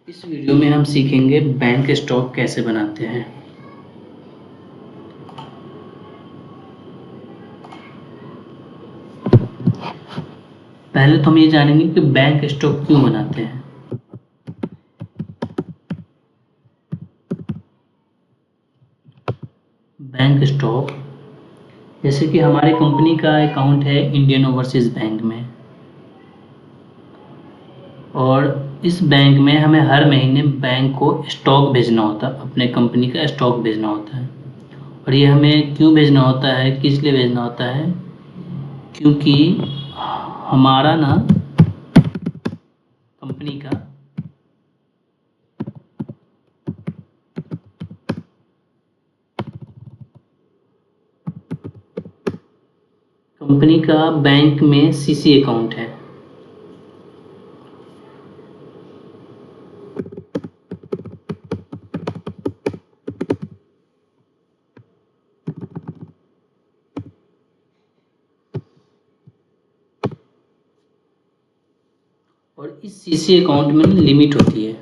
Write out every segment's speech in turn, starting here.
इस वीडियो में हम सीखेंगे बैंक स्टॉक कैसे बनाते हैं। पहले तो हम ये जानेंगे कि बैंक स्टॉक क्यों बनाते हैं। बैंक स्टॉक जैसे कि हमारे कंपनी का अकाउंट है इंडियन ओवरसीज बैंक में, और इस बैंक में हमें हर महीने बैंक को स्टॉक भेजना होता है, अपने कंपनी का स्टॉक भेजना होता है। और ये हमें क्यों भेजना होता है, किस लिए भेजना होता है? क्योंकि हमारा कंपनी का बैंक में सीसी अकाउंट है। और इस सीसी अकाउंट में लिमिट होती है।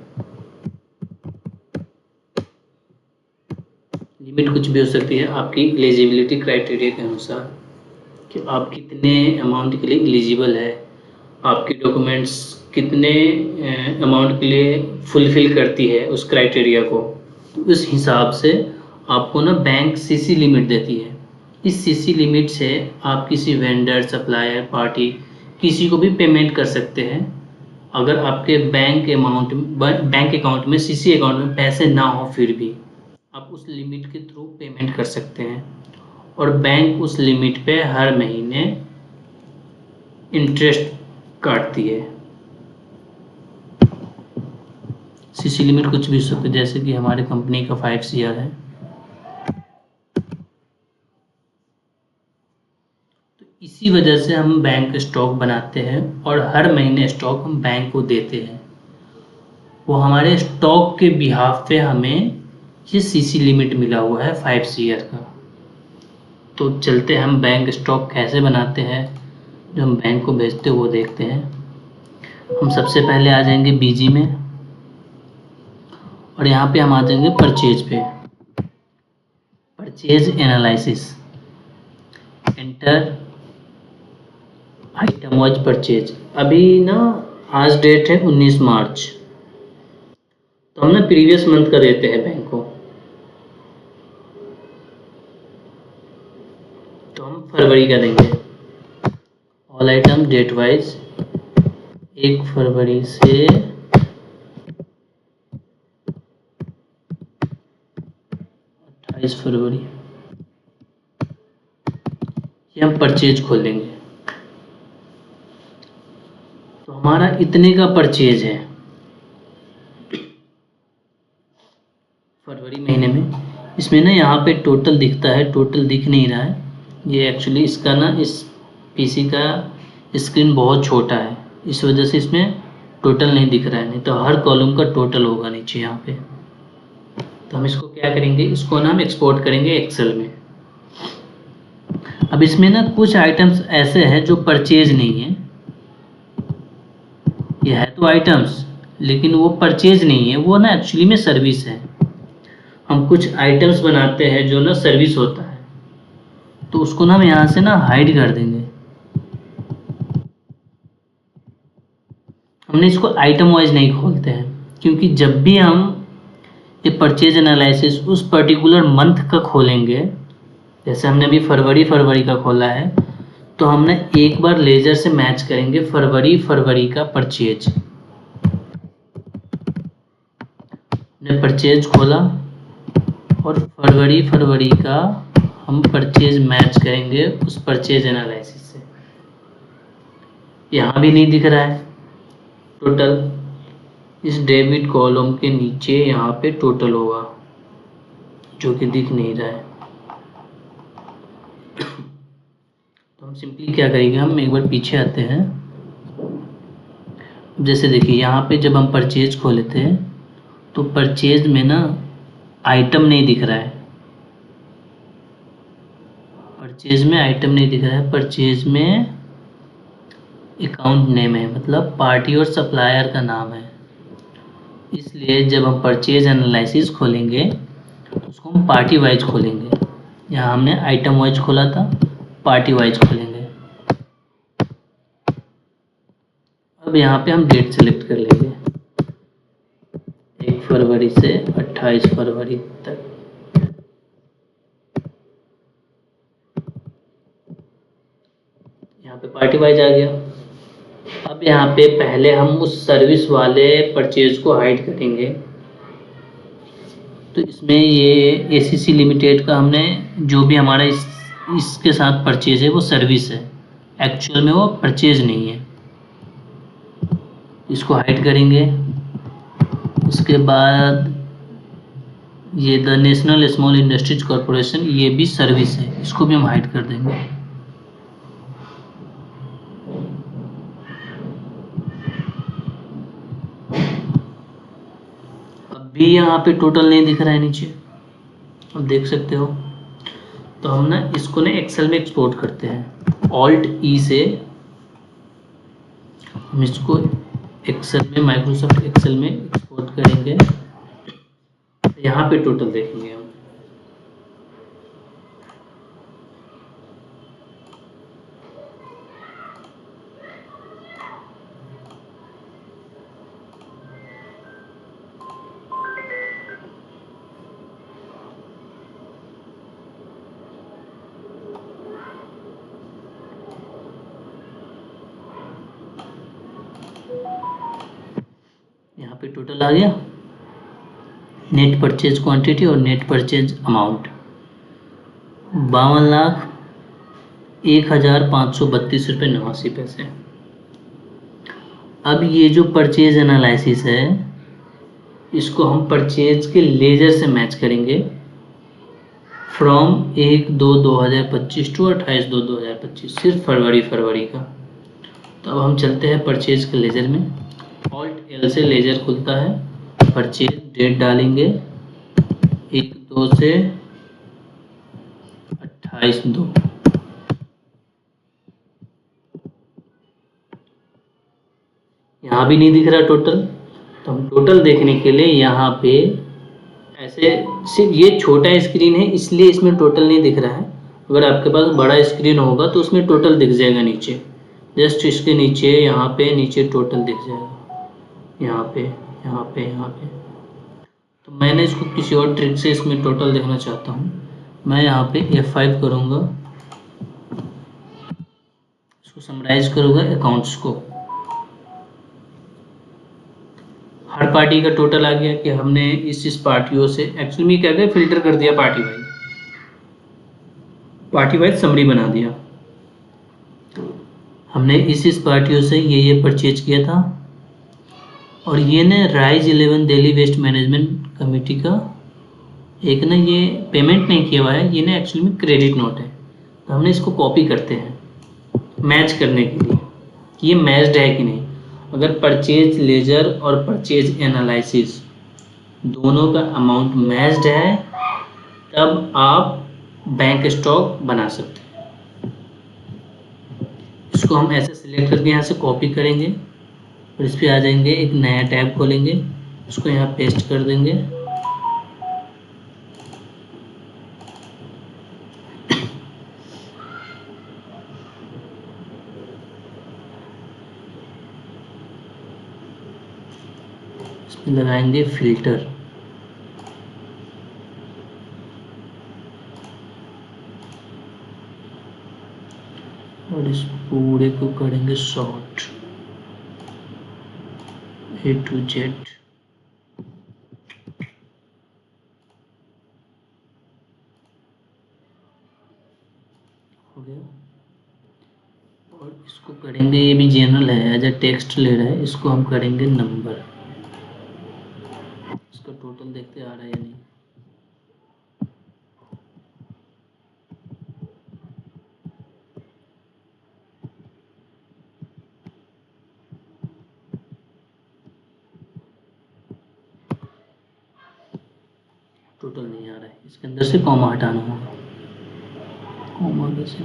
लिमिट कुछ भी हो सकती है आपकी एलिजिबिलिटी क्राइटेरिया के अनुसार, कि आप कितने अमाउंट के लिए एलिजिबल है, आपके डॉक्यूमेंट्स कितने अमाउंट के लिए फुलफिल करती है उस क्राइटेरिया को। तो उस हिसाब से आपको बैंक सीसी लिमिट देती है। इस सीसी लिमिट से आप किसी वेंडर, सप्लायर, पार्टी किसी को भी पेमेंट कर सकते हैं। अगर आपके बैंक अकाउंट में सीसी अकाउंट में पैसे ना हो, फिर भी आप उस लिमिट के थ्रू पेमेंट कर सकते हैं। और बैंक उस लिमिट पे हर महीने इंटरेस्ट काटती है। सीसी लिमिट कुछ भी हो सकती है, जैसे कि हमारे कंपनी का 5 CR है। तो इसी वजह से हम बैंक स्टॉक बनाते हैं और हर महीने स्टॉक हम बैंक को देते हैं। वो हमारे स्टॉक के बिहाफ पे हमें ये सीसी लिमिट मिला हुआ है 5 CR का। तो चलते हम बैंक स्टॉक कैसे बनाते हैं, जो हम बैंक को भेजते हैं वो देखते हैं। हम सबसे पहले आ जाएंगे बीजी में, और यहाँ पे हम आ जाएंगे परचेज पे। Purchase analysis, enter item wise purchase. अभी आज डेट है 19 मार्च, तो हम प्रीवियस मंथ का देते हैं बैंक को। तो हम फरवरी का देंगे। ऑल आइटम डेट वाइज 1 फरवरी से 28 फरवरी, ये हम परचेज खोलेंगे। तो हमारा इतने का परचेज है फरवरी महीने में। इसमें यहाँ पे टोटल दिखता है, टोटल दिख नहीं रहा है। ये एक्चुअली इसका इस पीसी का स्क्रीन बहुत छोटा है, इस वजह से इसमें टोटल नहीं दिख रहा है। नहीं तो हर कॉलम का टोटल होगा नीचे यहाँ पे। तो हम इसको क्या करेंगे, इसको हम एक्सपोर्ट करेंगे एक्सेल में। अब इसमें कुछ आइटम्स ऐसे हैं जो परचेज नहीं है। ये है तो आइटम्स, लेकिन वो परचेज नहीं है, वो एक्चुअली में सर्विस है। हम कुछ आइटम्स बनाते हैं जो सर्विस होता है, तो उसको हम यहाँ से हाइड कर देंगे। हमने इसको आइटम वाइज नहीं खोलते हैं, क्योंकि जब भी हम ये परचेज एनालिसिस उस पर्टिकुलर मंथ का खोलेंगे, जैसे हमने अभी फरवरी का खोला है, तो हमने एक बार लेजर से मैच करेंगे फरवरी का परचेज। हमने परचेज खोला और फरवरी का हम परचेज मैच करेंगे उस परचेज एनालिसिस से। यहाँ भी नहीं दिख रहा है टोटल, इस डेबिट कॉलम के नीचे यहाँ पे टोटल होगा, जो कि दिख नहीं रहा है। तो हम सिंपली क्या करेंगे, हम एक बार पीछे आते हैं। जैसे देखिए यहाँ पे जब हम परचेज खोले थे, तो परचेज में आइटम नहीं दिख रहा है। परचेज में आइटम नहीं दिख रहा है, परचेज में अकाउंट नेम है, मतलब पार्टी और सप्लायर का नाम है। इसलिए जब हम परचेज एनालिसिस खोलेंगे तो उसको हम पार्टी वाइज खोलेंगे। यहाँ हमने आइटम वाइज खोला था, पार्टी वाइज खोलेंगे। अब यहाँ पे हम डेट सेलेक्ट कर लेंगे 1 फरवरी से 28 फरवरी तक। यहाँ पे पार्टी वाइज आ गया। अब यहाँ पे पहले हम उस सर्विस वाले परचेज को हाइड करेंगे। तो इसमें ये एसीसी लिमिटेड का हमने जो भी हमारा इसके साथ परचेज है वो सर्विस है, एक्चुअल में वो परचेज नहीं है। इसको हाइड करेंगे। उसके बाद ये the national small industries corporation, ये भी सर्विस है, इसको भी हम हाइड कर देंगे। अब भी यहाँ पे टोटल नहीं दिख रहा है नीचे, अब देख सकते हो। तो हम ना इसको ना एक्सेल में एक्सपोर्ट करते हैं, ऑल्ट ई से हम इसको एक्सेल में, माइक्रोसॉफ्ट एक्सेल में एक्सपोर्ट करेंगे। यहाँ पे टोटल देखेंगे हम। यहाँ पे टोटल आ गया, नेट परचेज क्वांटिटी और नेट परचेज अमाउंट 52,01,532.89 रुपये। अब ये जो परचेज एनालिसिस है इसको हम परचेज के लेजर से मैच करेंगे फ्रॉम 1/2/2025 टू 28/2/2025, सिर्फ फरवरी का। तो अब हम चलते हैं परचेज के लेजर में, ऑल्ट एल से लेजर खुलता है, परचेज डेट डालेंगे 1/2 से 28/2। यहाँ भी नहीं दिख रहा टोटल, तो हम टोटल देखने के लिए यहाँ पे ऐसे, सिर्फ ये छोटा स्क्रीन है इसलिए इसमें टोटल नहीं दिख रहा है। अगर आपके पास बड़ा स्क्रीन होगा तो उसमें टोटल दिख जाएगा नीचे, जस्ट इसके नीचे, यहाँ पे नीचे टोटल दिख जाएगा, यहाँ पे, यहाँ पे, यहाँ पे। तो मैंने इसको किसी और ट्रिक से इसमें टोटल देखना चाहता हूँ। मैं यहाँ पे F5 करूँगा, इसको समराइज करूँगा अकाउंट्स को। हर पार्टी का टोटल आ गया कि हमने इस पार्टियों से एक्चुअली में क्या किया, फिल्टर कर दिया पार्टी वाइज समरी बना दिया। हमने इस पार्टियों से ये परचेज किया था, और ये ना rise 11 Delhi waste management committee का एक ना, ये पेमेंट नहीं किया हुआ है, ये ना एक्चुअली में क्रेडिट नोट है। तो हमने इसको कॉपी करते हैं मैच करने के लिए कि ये मैच्ड है कि नहीं। अगर परचेज लेजर और परचेज एनालिसिस दोनों का अमाउंट मैच्ड है तब आप बैंक स्टॉक बना सकते हैं। इसको हम ऐसे सिलेक्ट करके यहाँ से कॉपी करेंगे और इस पर आ जाएंगे, एक नया टैब खोलेंगे, उसको यहाँ पेस्ट कर देंगे। इसमें लगाएंगे फिल्टर, और इस पूरे को करेंगे शॉर्ट A to Z। हो गया। और इसको करेंगे, ये भी जनरल है, एज ए टेक्स्ट ले रहा है, इसको हम करेंगे नंबर। इसका टोटल देखते आ रहा है या नहीं। टोटल नहीं आ रहा है, इसके अंदर से कॉमा हटाना होगा। कॉमा कैसे,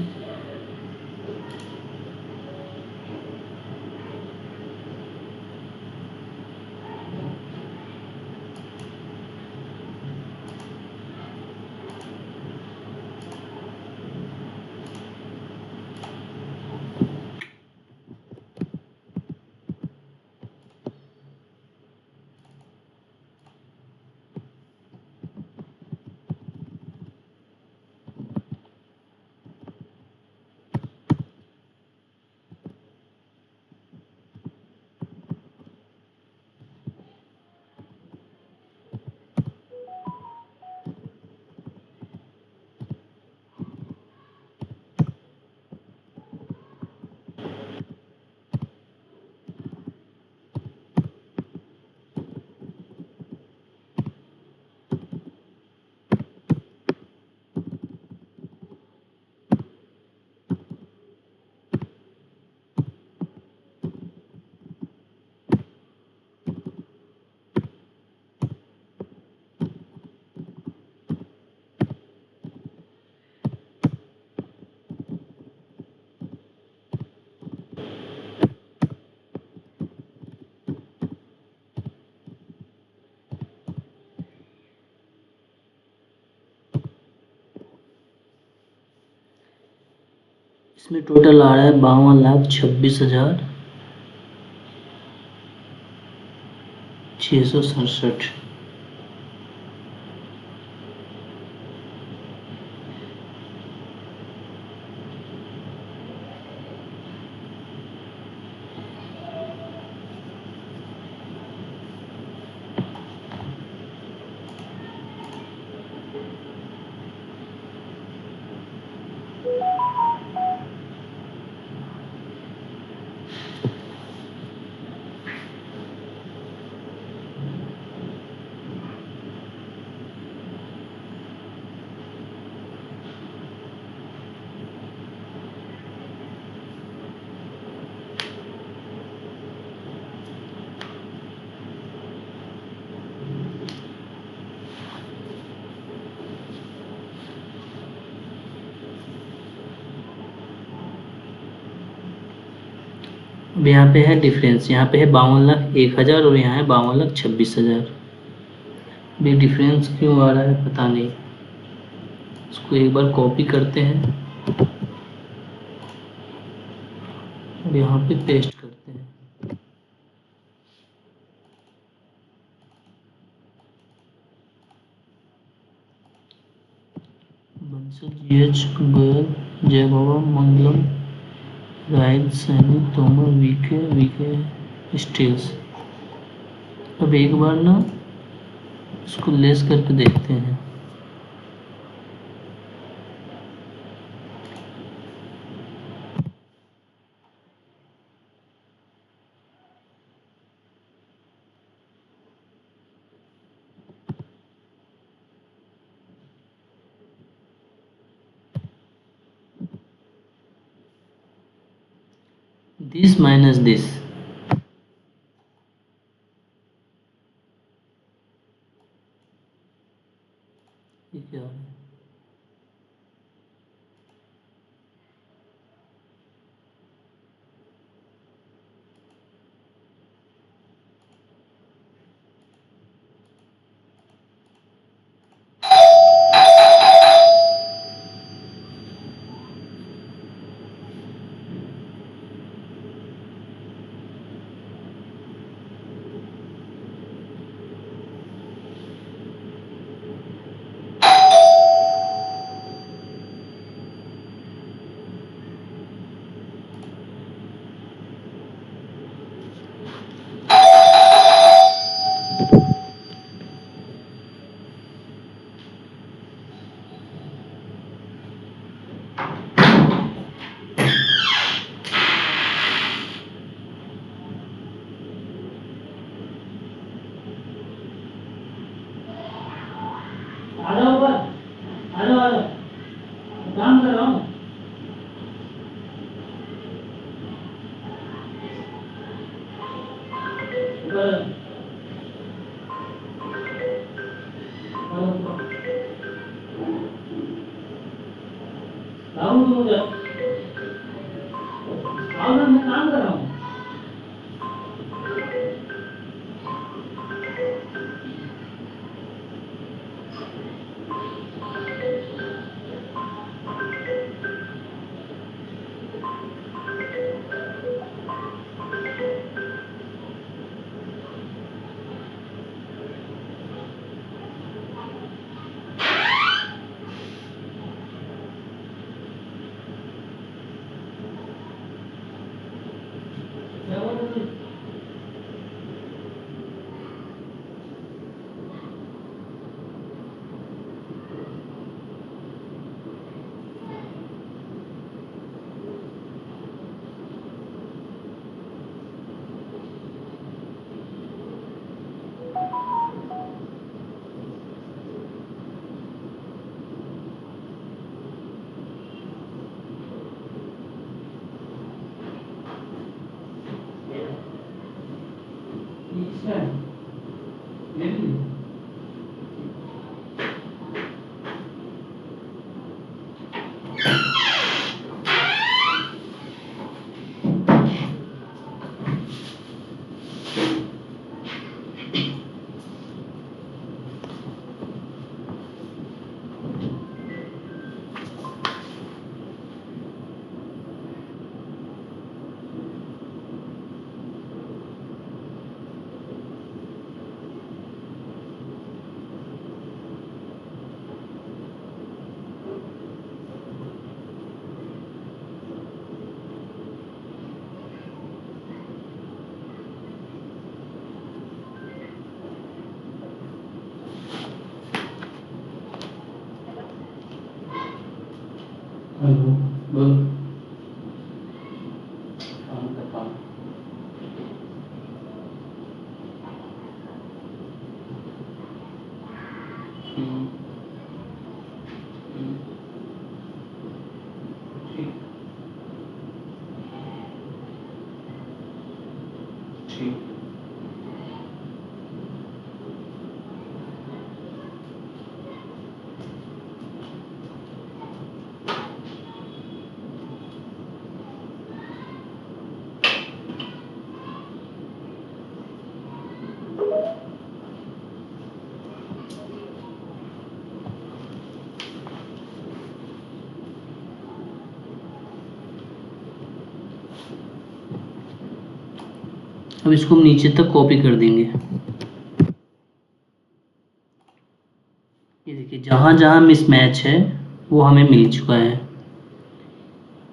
इसमें टोटल आ रहा है 52,26,667। अब यहाँ पे है डिफरेंस, यहाँ पे है 52,01,000 और यहाँ है 52,26,000। ये डिफरेंस क्यों आ रहा है पता नहीं। इसको एक बार कॉपी करते हैं और यहाँ पे पेस्ट करते हैं। बंसल GH गोयल, जय बाबा, मंगलम, राइल, सैनी, तोमर, वीके स्टील्स। अब एक बार ना इसको लेस करके देखते हैं। दिस माइनस दिस, ये क्या है? काम कर रहा हूँ। मैं काम कर रहा हूँ। हेलो, बोल। काम का काम। हम्म, हम्म, ठीक ठीक। अब इसको हम नीचे तक कॉपी कर देंगे। ये देखिए, जहाँ जहाँ मिसमैच है वो हमें मिल चुका है।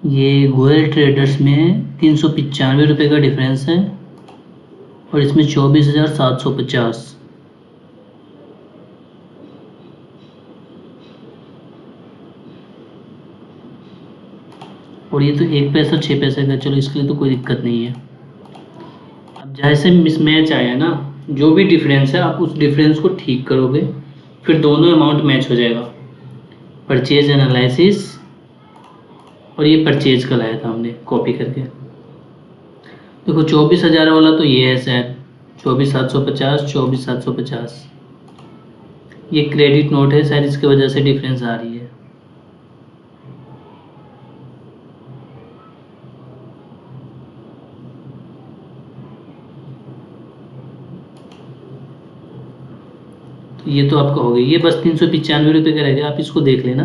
ये गोयल ट्रेडर्स में 395 रुपये का डिफरेंस है और इसमें 24,750। और ये तो 1 पैसा 6 पैसे का, चलो इसके लिए तो कोई दिक्कत नहीं है। अब जैसे मिसमैच आया ना, जो भी डिफरेंस है आप उस डिफरेंस को ठीक करोगे, फिर दोनों अमाउंट मैच हो जाएगा। परचेज एनालिसिस, और ये परचेज का लाया था हमने कॉपी करके। देखो 24,000 वाला तो ये है शायद, 24,750, 24,750। ये क्रेडिट नोट है शायद, इसकी वजह से डिफरेंस आ रही है। तो ये तो आपका हो गया, ये बस 395 रुपये का रह गया, आप इसको देख लेना।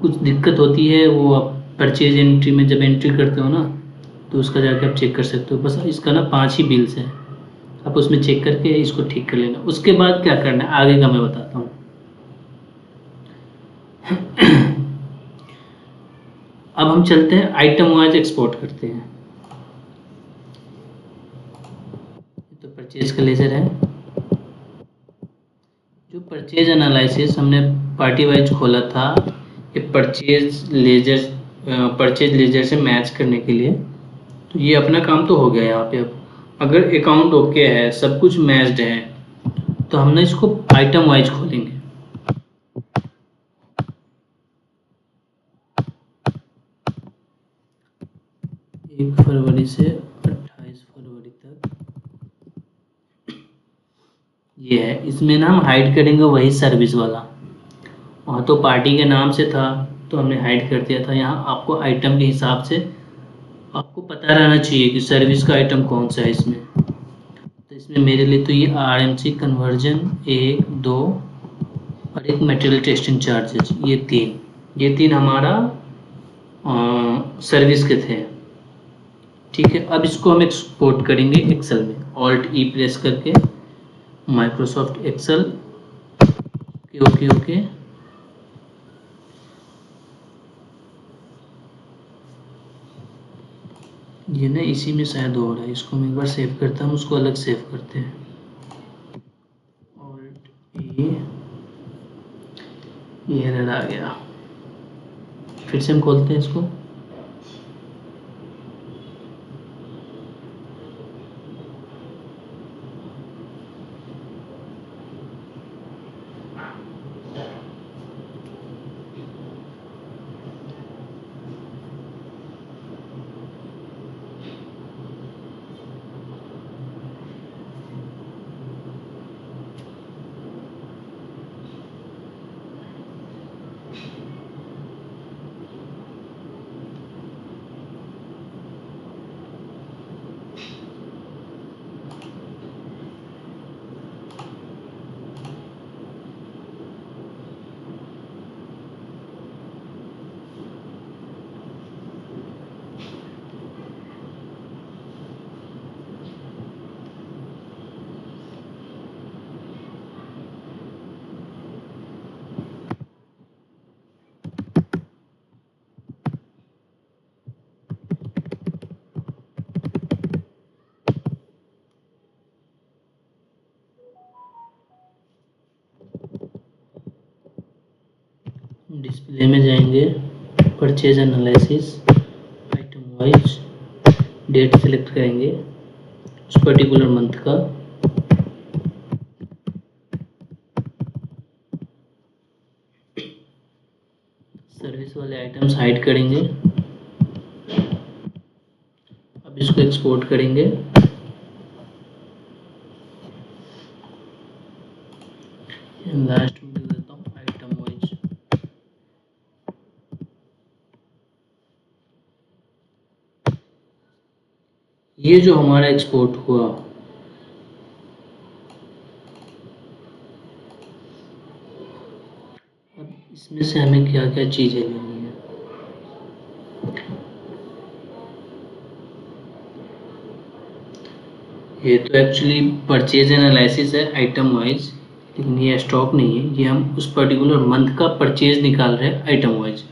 कुछ दिक्कत होती है वो आप परचेज एंट्री में जब एंट्री करते हो ना, तो उसका जाके आप चेक कर सकते हो। बस इसका ना 5 ही बिल्स हैं, आप उसमें चेक करके इसको ठीक कर लेना। उसके बाद क्या करना है आगे का मैं बताता हूँ। अब हम चलते हैं आइटम वाइज एक्सपोर्ट करते हैं। तो परचेज का लेजर है, जो परचेज एनालिसिस हमने पार्टी वाइज खोला था, ये परचेज लेजर से मैच करने के लिए। तो ये अपना काम तो हो गया यहाँ पे। अब अगर अकाउंट ओके है, सब कुछ मैच्ड है, तो हम ना इसको आइटम वाइज खोलेंगे। 1 फरवरी से 28 फरवरी तक ये है। इसमें ना हम हाइड करेंगे वही सर्विस वाला। वहाँ तो पार्टी के नाम से था तो हमने हाइड कर दिया था। यहाँ आपको आइटम के हिसाब से आपको पता रहना चाहिए कि सर्विस का आइटम कौन सा है इसमें। तो इसमें मेरे लिए तो ये आरएमसी कन्वर्जन 1, 2 और एक मटेरियल टेस्टिंग चार्जेस, ये तीन हमारा सर्विस के थे। ठीक है, अब इसको हम एक्सपोर्ट करेंगे एक्सेल में, ऑल्ट ई प्रेस करके Microsoft Excel. Okay okay okay. ये ना इसी में शायद हो रहा है, इसको मैं एक बार सेव करता हूँ, उसको अलग सेव करते हैं। ऑल्ट ई, ये एरर आ गया। फिर से हम खोलते हैं इसको। डिस्प्ले में जाएंगे, purchase analysis, item wise date select करेंगे उस पर्टिकुलर मंथ का, सर्विस वाले आइटम्स हाइड करेंगे। अब इसको एक्सपोर्ट करेंगे। लास्ट में लिख देता हूँ आइटम वाइज। ये जो हमारा एक्सपोर्ट हुआ, अब इसमें से हमें क्या क्या चीजें लेनी है। ये तो एक्चुअली परचेज एनालिसिस है आइटम वाइज, लेकिन ये स्टॉक नहीं है, ये हम उस पर्टिकुलर मंथ का परचेज निकाल रहे हैं आइटम वाइज।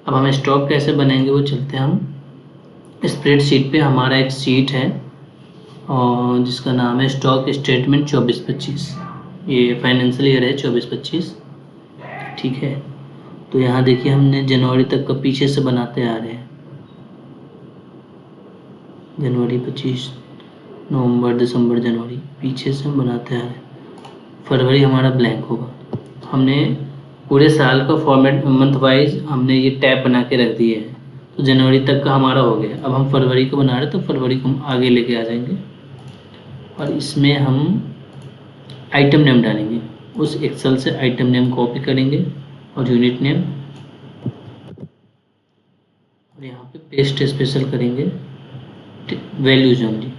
अब हम स्टॉक कैसे बनाएंगे वो चलते हैं हम स्प्रेडशीट पे। हमारा एक शीट है और जिसका नाम है स्टॉक स्टेटमेंट 24-25। ये फाइनेंशियल ईयर है 24-25, ठीक है। तो यहाँ देखिए हमने जनवरी तक का पीछे से बनाते आ रहे हैं, जनवरी 25, नवंबर, दिसंबर, जनवरी, पीछे से हम बनाते आ रहे हैं। फरवरी हमारा ब्लैंक होगा। हमने पूरे साल का फॉर्मेट मंथ वाइज हमने ये टैब बना के रख दिए हैं, तो जनवरी तक का हमारा हो गया। अब हम फरवरी को बना रहे हैं, तो फरवरी को हम आगे लेके आ जाएंगे और इसमें हम आइटम नेम डालेंगे। उस एक्सेल से आइटम नेम कॉपी करेंगे और यूनिट नेम, और यहाँ पे पेस्ट स्पेशल करेंगे वैल्यूज ओनली।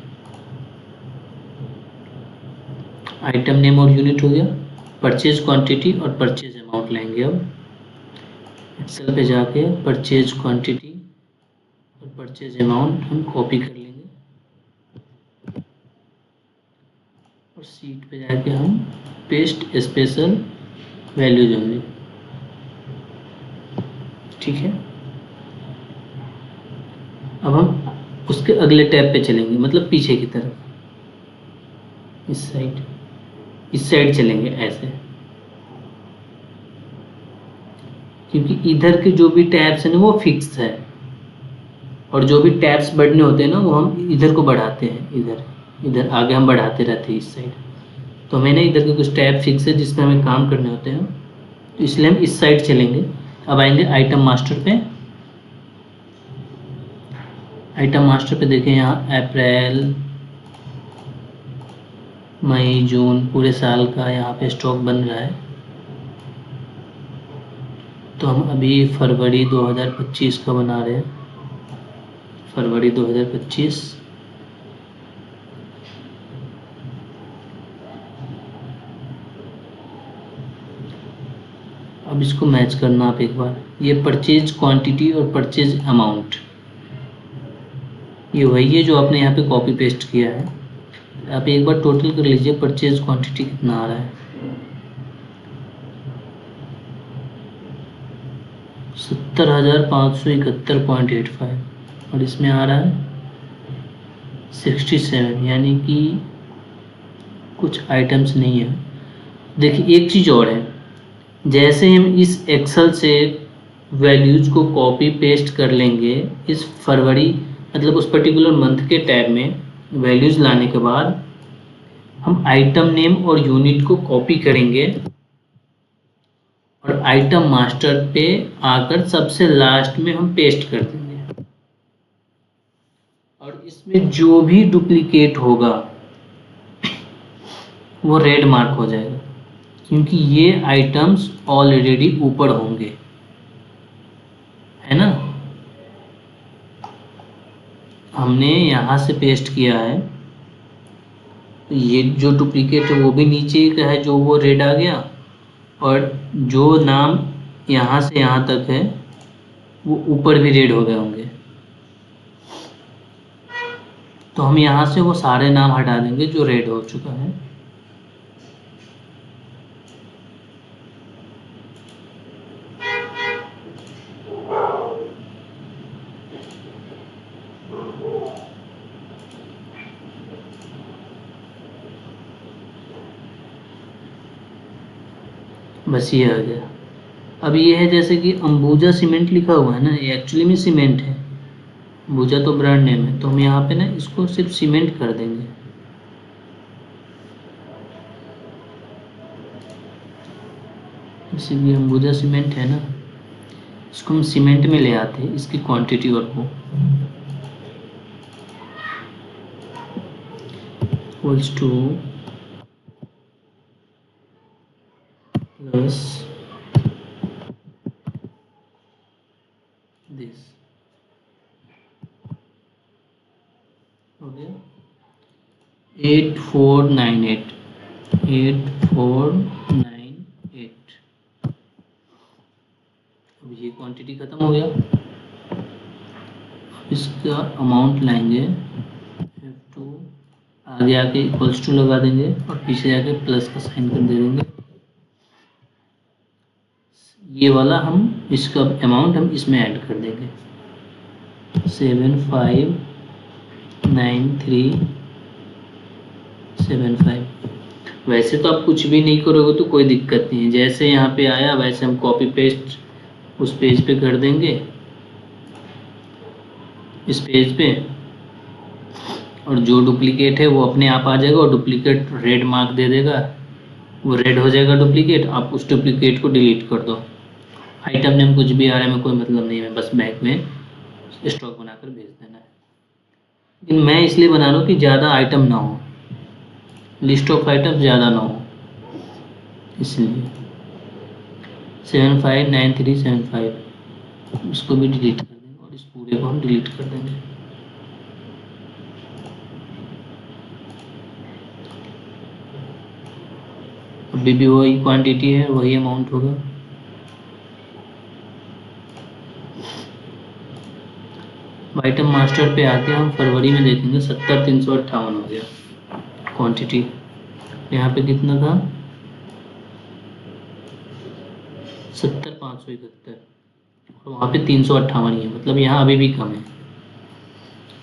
आइटम नेम और यूनिट हो गया। परचेज क्वांटिटी और परचेज अमाउंट लेंगे। अब एक्सेल पे जाके परचेज क्वांटिटी और परचेज अमाउंट हम कॉपी कर लेंगे और सीट पे जाके हम पेस्ट स्पेशल वैल्यूज होंगे, ठीक है। अब हम उसके अगले टैब पे चलेंगे, मतलब पीछे की तरफ, इस साइड चलेंगे ऐसे, क्योंकि इधर के जो भी टैब्स हैं ना वो फिक्स है, और जो भी टैब्स बढ़ने होते हैं ना वो हम इधर को बढ़ाते हैं, इधर आगे हम बढ़ाते रहते हैं इस साइड। तो हमें ना इधर के कुछ टैब फिक्स है जिसमें हमें काम करने होते हैं, तो इसलिए हम इस साइड चलेंगे। अब आएंगे आइटम मास्टर पे। आइटम मास्टर पे देखें यहाँ अप्रैल, मई, जून, पूरे साल का यहाँ पे स्टॉक बन रहा है। तो हम अभी फरवरी 2025 का बना रहे हैं, फरवरी 2025। अब इसको मैच करना आप एक बार, ये परचेज क्वांटिटी और परचेज अमाउंट ये वही है जो आपने यहाँ पे कॉपी पेस्ट किया है। आप एक बार टोटल कर लीजिए परचेज क्वांटिटी कितना आ रहा है, 70,571.85, और इसमें आ रहा है 67, यानी कि कुछ आइटम्स नहीं है। देखिए एक चीज़ और है, जैसे हम इस एक्सेल से वैल्यूज को कॉपी पेस्ट कर लेंगे इस फरवरी मतलब उस पर्टिकुलर मंथ के टैब में, वैल्यूज लाने के बाद हम आइटम नेम और यूनिट को कॉपी करेंगे और आइटम मास्टर पे आकर सबसे लास्ट में हम पेस्ट कर देंगे, और इसमें जो भी डुप्लीकेट होगा वो रेड मार्क हो जाएगा, क्योंकि ये आइटम्स ऑलरेडी ऊपर होंगे, है ना। हमने यहाँ से पेस्ट किया है, तो ये जो डुप्लीकेट है वो भी नीचे का है, जो वो रेड आ गया, और जो नाम यहाँ से यहाँ तक है वो ऊपर भी रेड हो गए होंगे। तो हम यहाँ से वो सारे नाम हटा देंगे जो रेड हो चुका है। बस ये आ गया। अब ये है जैसे कि अंबुजा सीमेंट लिखा हुआ है ना, ये एक्चुअली में सीमेंट है। अंबुजा तो ब्रांड नेम है, तो हम यहाँ पे ना इसको सिर्फ सीमेंट कर देंगे। इसीलिए अंबुजा सीमेंट है ना, इसको हम सीमेंट में ले आते हैं, इसकी क्वांटिटी और वो इक्वल्स टू प्लस दिस, हो गया 8498, 8498। अब ये क्वांटिटी खत्म हो गया। इसका अमाउंट लाएंगे F2, आगे आके इक्वल्स टू लगा देंगे और पीछे जाके प्लस का साइन कर दे देंगे। ये वाला हम इसका अमाउंट हम इसमें ऐड कर देंगे 759375। वैसे तो आप कुछ भी नहीं करोगे तो कोई दिक्कत नहीं है, जैसे यहाँ पे आया वैसे हम कॉपी पेस्ट उस पेज पे कर देंगे, इस पेज पे, और जो डुप्लीकेट है वो अपने आप आ जाएगा और डुप्लीकेट रेड मार्क दे देगा, वो रेड हो जाएगा डुप्लीकेट। आप उस डुप्लीकेट को डिलीट कर दो। आइटम नेम कुछ भी आ रहा है, में कोई मतलब नहीं है, बस बैंक में स्टॉक बनाकर भेज देना है। लेकिन मैं इसलिए बना रहा हूँ कि ज़्यादा आइटम ना हो, लिस्ट ऑफ आइटम ज़्यादा ना हो, इसलिए 759375 इसको भी डिलीट कर देंगे और इस पूरे को हम डिलीट कर देंगे। अभी भी वही क्वांटिटी है, वही अमाउंट होगा। आइटम मास्टर पे आके हम फरवरी में देखेंगे 70,358 हो गया क्वांटिटी। यहाँ पे कितना था 70,571 और वहाँ पे 358 ही है, मतलब यहाँ अभी भी कम है।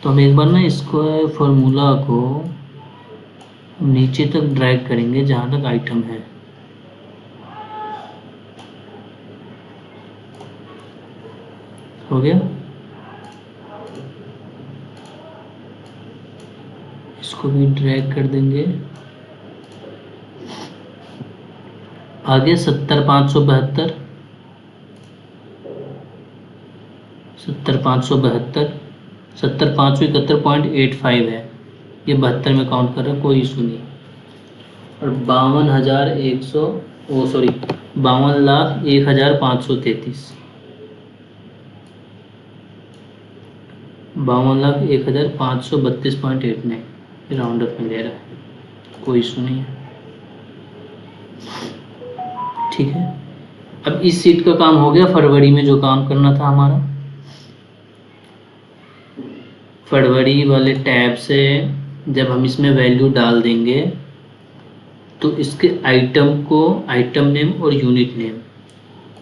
तो हम एक बार ना इसको फॉर्मूला को नीचे तक ड्रैग करेंगे जहाँ तक आइटम है। हो गया, इसको भी ड्रैग कर देंगे आगे 70,572, 70,572, 70,571.85 है, ये 72 में काउंट कर रहा है, कोई इशू नहीं। और 52,100, ओ सॉरी 52,01,533, 52,01,532.89 राउंड अप में ले रहा है, कोई इशू नहीं है। ठीक है, अब इस सीट का काम हो गया। फरवरी में जो काम करना था हमारा, फरवरी वाले टैब से जब हम इसमें वैल्यू डाल देंगे तो इसके आइटम को, आइटम नेम और यूनिट नेम,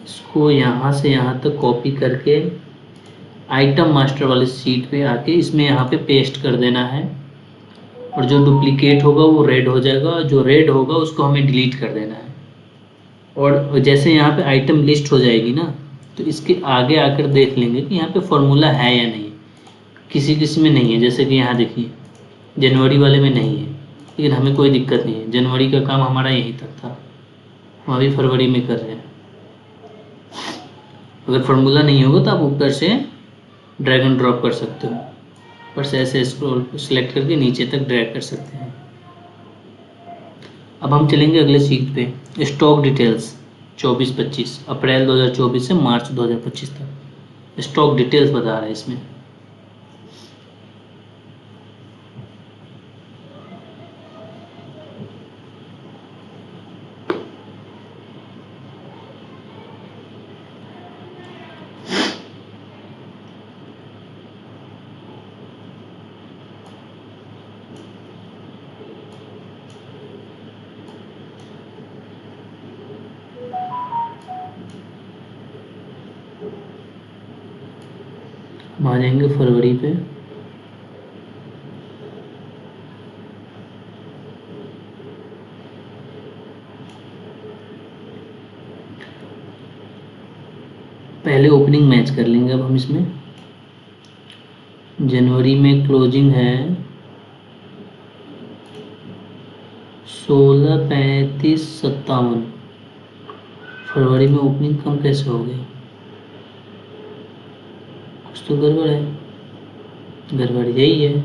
इसको यहाँ से यहाँ तक कॉपी करके आइटम मास्टर वाले सीट पे आके इसमें यहाँ पे पेस्ट कर देना है। और जो डुप्लीकेट होगा वो रेड हो जाएगा, जो रेड होगा उसको हमें डिलीट कर देना है। और जैसे यहाँ पे आइटम लिस्ट हो जाएगी ना, तो इसके आगे आकर देख लेंगे कि यहाँ पे फॉर्मूला है या नहीं। किसी किसी में नहीं है, जैसे कि यहाँ देखिए जनवरी वाले में नहीं है, लेकिन हमें कोई दिक्कत नहीं है, जनवरी का काम हमारा यहीं तक था, हम अभी फरवरी में कर रहे हैं। अगर फार्मूला नहीं होगा तो आप ऊपर से ड्रैग एंड ड्रॉप कर सकते हो, ऊपर से ऐसे स्क्रॉल सेलेक्ट करके नीचे तक ड्रैग कर सकते हैं। अब हम चलेंगे अगले सीट पे, स्टॉक डिटेल्स 24-25, अप्रैल 2024 से मार्च 2025 तक स्टॉक डिटेल्स बता रहा है इसमें। हम आ जाएंगे फरवरी पे, पहले ओपनिंग मैच कर लेंगे अब हम इसमें। जनवरी में क्लोजिंग है 16, 35, 57। फरवरी में ओपनिंग कम कैसे हो गई? कुछ तो गड़बड़ है। गड़बड़ यही है,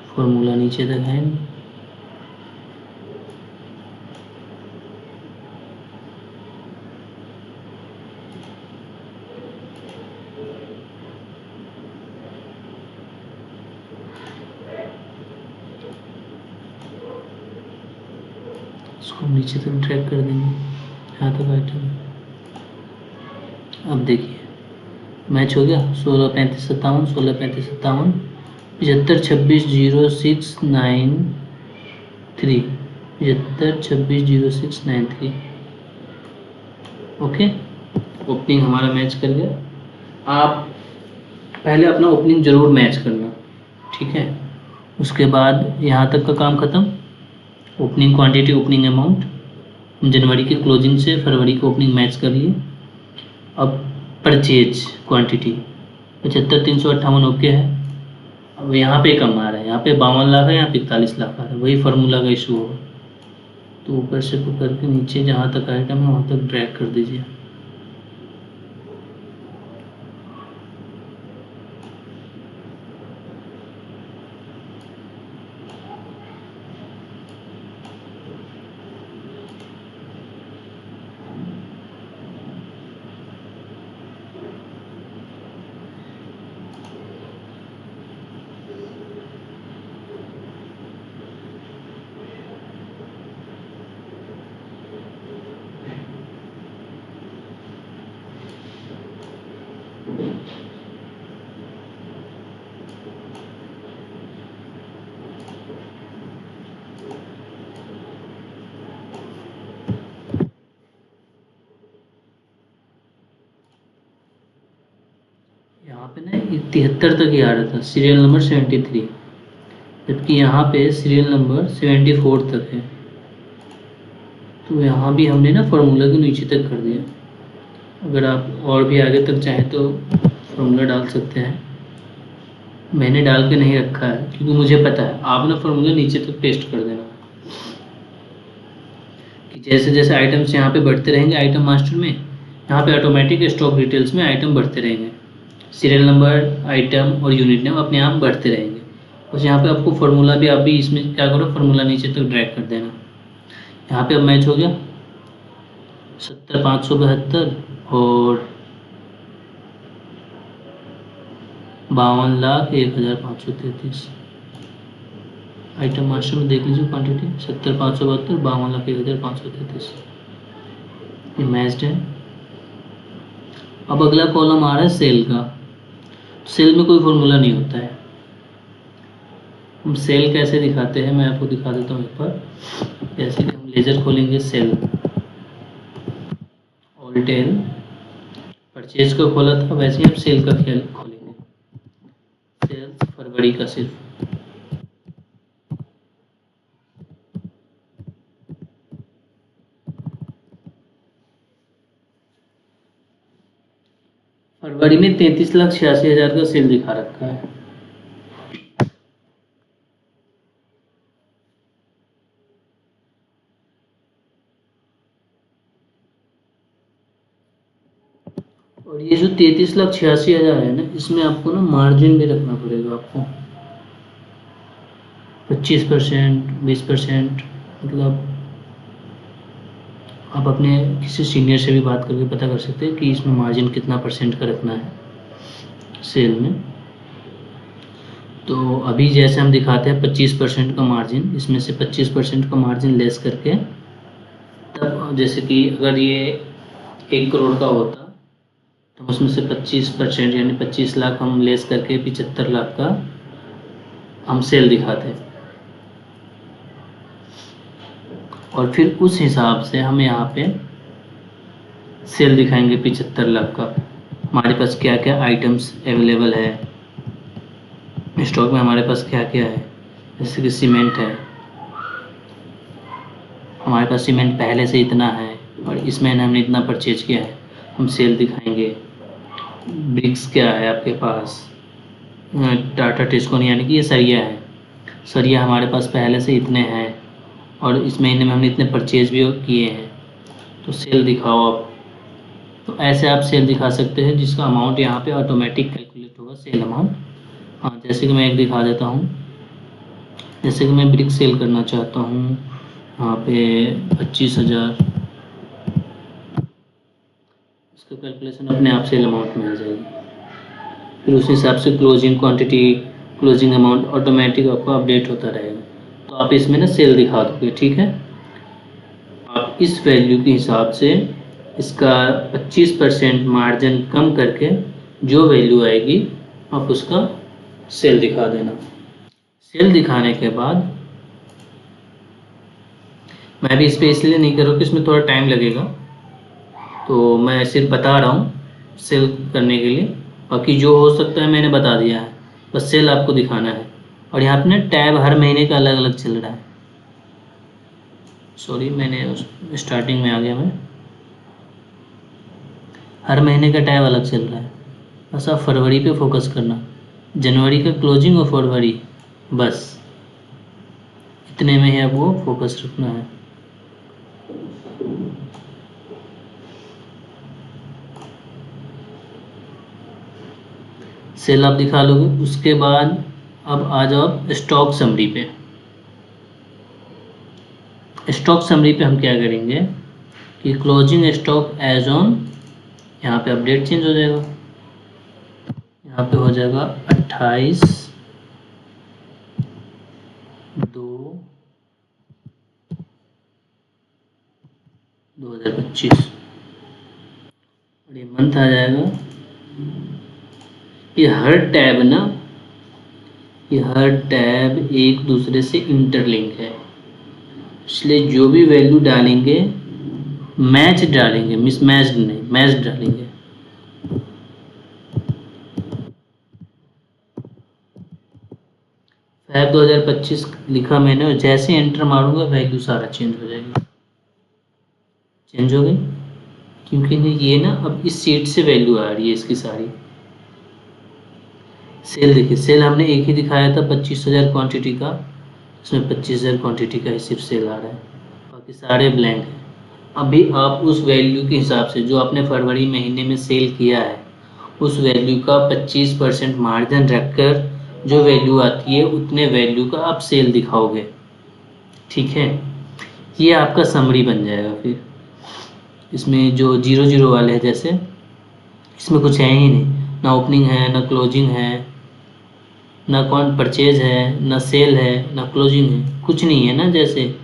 फॉर्मूला नीचे तक है नहीं। इसको नीचे तक ड्रैग कर देंगे, यहाँ तक आइटम। अब देखिए मैच हो गया 16, 35, 57, 16, 35, 57, 75, 26, 0693, 75, 26, 0693। ओके, ओपनिंग हमारा मैच कर गया। आप पहले अपना ओपनिंग जरूर मैच करना, ठीक है। उसके बाद यहाँ तक का काम खत्म। ओपनिंग क्वांटिटी, ओपनिंग अमाउंट, जनवरी की क्लोजिंग से फरवरी को ओपनिंग मैच कर लिए। अब परचेज क्वांटिटी 75,358 ओके है। अब यहाँ पे कम आ रहा है, यहाँ पे 52 लाख है, यहाँ पे 41 लाख आ रहा है, वही फार्मूला का इशू होगा। तो ऊपर से पकड़ के नीचे जहाँ तक आइटम है वहाँ तक ड्रैग कर दीजिए। यहाँ पे ना 73 तक ही आ रहा था, सीरियल नंबर 73, जबकि यहाँ पे सीरियल नंबर 74 तक है। तो यहाँ भी हमने ना फार्मूला के नीचे तक कर दिया। अगर आप और भी आगे तक चाहें तो फार्मूला डाल सकते हैं। मैंने डाल के नहीं रखा है क्योंकि मुझे पता है आप ना फार्मूला नीचे तक पेस्ट कर देना कि जैसे जैसे आइटम्स यहाँ पे बढ़ते रहेंगे आइटम मास्टर में, यहाँ पे ऑटोमेटिक स्टॉक डिटेल्स में आइटम बढ़ते रहेंगे। सीरियल नंबर, आइटम और यूनिट नेम अपने आप बढ़ते रहेंगे। बस यहाँ पे आपको फार्मूला भी, आप भी इसमें क्या करो, फार्मूला नीचे तक ड्रैग कर देना। यहाँ पे अब मैच हो गया 70,572 और 52,01,533। आइटम मास्टर में देख लीजिए क्वांटिटी 70,572, 52,01,533, ये मैच्ड है। अब अगला कॉलम आ रहा है सेल का। सेल में कोई फॉर्मूला नहीं होता है। हम सेल कैसे दिखाते हैं मैं आपको दिखा देता हूँ एक बार। जैसे कि हम लेजर खोलेंगे, सेल ऑल टेल परचेज का खोला था, वैसे ही हम सेल का खेल खोलेंगे। सेल्स फरवरी का सिर्फ, फरवरी में 33,86,000 का सेल दिखा रखा है। और ये जो 33,86,000 है ना, इसमें आपको ना मार्जिन भी रखना पड़ेगा आपको 25%, 20%। मतलब आप अपने किसी सीनियर से भी बात करके पता कर सकते हैं कि इसमें मार्जिन कितना परसेंट का रखना है सेल में। तो अभी जैसे हम दिखाते हैं 25% का मार्जिन, इसमें से 25% का मार्जिन लेस करके, तब जैसे कि अगर ये 1 करोड़ का होता तो उसमें से 25% यानी 25 लाख हम लेस करके 75 लाख का हम सेल दिखाते हैं। और फिर उस हिसाब से हम यहाँ पे सेल दिखाएंगे 75 लाख का। हमारे पास क्या क्या आइटम्स अवेलेबल है, स्टॉक में हमारे पास क्या क्या है। जैसे कि सीमेंट है, हमारे पास सीमेंट पहले से इतना है और इसमें हमने इतना परचेज किया है, हम सेल दिखाएंगे। ब्रिक्स क्या है आपके पास, टाटा टिस्कोन, यानी कि ये सरिया है। सरिया हमारे पास पहले से इतने हैं और इस महीने में हमने इतने परचेज भी किए हैं, तो सेल दिखाओ आप। तो ऐसे आप सेल दिखा सकते हैं जिसका अमाउंट यहाँ पे ऑटोमेटिक कैलकुलेट होगा, सेल अमाउंट। हाँ, जैसे कि मैं एक दिखा देता हूँ। जैसे कि मैं ब्रिक्स सेल करना चाहता हूँ, यहाँ पे 25,000, इसका कैलकुलेशन अपने आप सेल अमाउंट में आ जाएगी। फिर उस हिसाब से closing quantity, closing amount automatic आपको अपडेट होता रहेगा। तो आप इसमें ना सेल दिखा दोगे, ठीक है। आप इस वैल्यू के हिसाब से इसका 25% मार्जिन कम करके जो वैल्यू आएगी आप उसका सेल दिखा देना। सेल दिखाने के बाद मैं भी इस पर इसलिए नहीं कर रहा हूँ कि इसमें थोड़ा टाइम लगेगा, तो मैं सिर्फ बता रहा हूँ सेल करने के लिए। बाकी जो हो सकता है मैंने बता दिया है, बस सेल आपको दिखाना है। और यहाँ पे ना टैब हर महीने का अलग अलग चल रहा है। सॉरी, मैंने स्टार्टिंग में आ गया मैं। हर महीने का टैब अलग चल रहा है, बस आप फरवरी पे फोकस करना। जनवरी का क्लोजिंग और फरवरी, बस इतने में ही आपको फोकस रखना है। सेल आप दिखा लोगे, उसके बाद अब आ जाओ आप स्टॉक समरी पे। स्टॉक समरी पे हम क्या करेंगे कि क्लोजिंग स्टॉक एज ऑन, यहाँ पे अपडेट चेंज हो जाएगा। यहाँ पे हो जाएगा 28/2/2025 और ये मंथ आ जाएगा। ये हर टैब ना, ये हर टैब एक दूसरे से इंटरलिंक है, इसलिए जो भी वैल्यू डालेंगे मैच डालेंगे, मिसमैच नहीं, मैच डालेंगे। फैब 2025 लिखा मैंने और जैसे एंटर मारूंगा वैल्यू सारा चेंज हो जाएगी। चेंज हो गई क्योंकि ये ना अब इस सीट से वैल्यू आ रही है इसकी सारी। सेल देखिए, सेल हमने एक ही दिखाया था 25,000 क्वांटिटी का, इसमें 25,000 क्वांटिटी का ही सिर्फ सेल आ रहा है, बाकी सारे ब्लैंक हैं। अभी आप उस वैल्यू के हिसाब से जो आपने फरवरी महीने में सेल किया है उस वैल्यू का 25% मार्जिन रखकर जो वैल्यू आती है उतने वैल्यू का आप सेल दिखाओगे, ठीक है। ये आपका समरी बन जाएगा। फिर इसमें जो 0 0 वाले हैं, जैसे इसमें कुछ है ही नहीं, ना ओपनिंग है, ना क्लोजिंग है, ना कौन परचेज है, ना सेल है, ना क्लोजिंग है, कुछ नहीं है ना। जैसे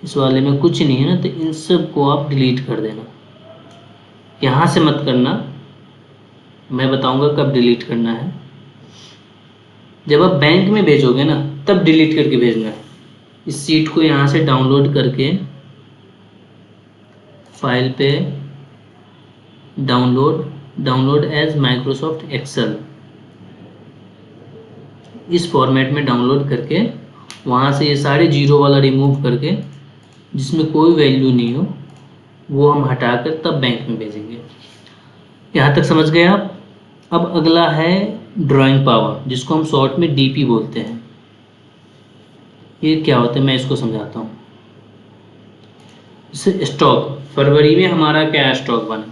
इस वाले में कुछ नहीं है ना, तो इन सब को आप डिलीट कर देना। यहाँ से मत करना, मैं बताऊंगा कब डिलीट करना है। जब आप बैंक में भेजोगे ना तब डिलीट करके भेजना है। इस सीट को यहाँ से डाउनलोड करके फाइल पे डाउनलोड एज माइक्रोसॉफ्ट एक्सेल, इस फॉर्मेट में डाउनलोड करके वहाँ से ये सारे जीरो वाला रिमूव करके जिसमें कोई वैल्यू नहीं हो वो हम हटाकर तब बैंक में भेजेंगे। यहाँ तक समझ गए आप। अब अगला है ड्राइंग पावर, जिसको हम शॉर्ट में डीपी बोलते हैं। ये क्या होता है मैं इसको समझाता हूँ। जैसे स्टॉक, फरवरी में हमारा क्या स्टॉक बना,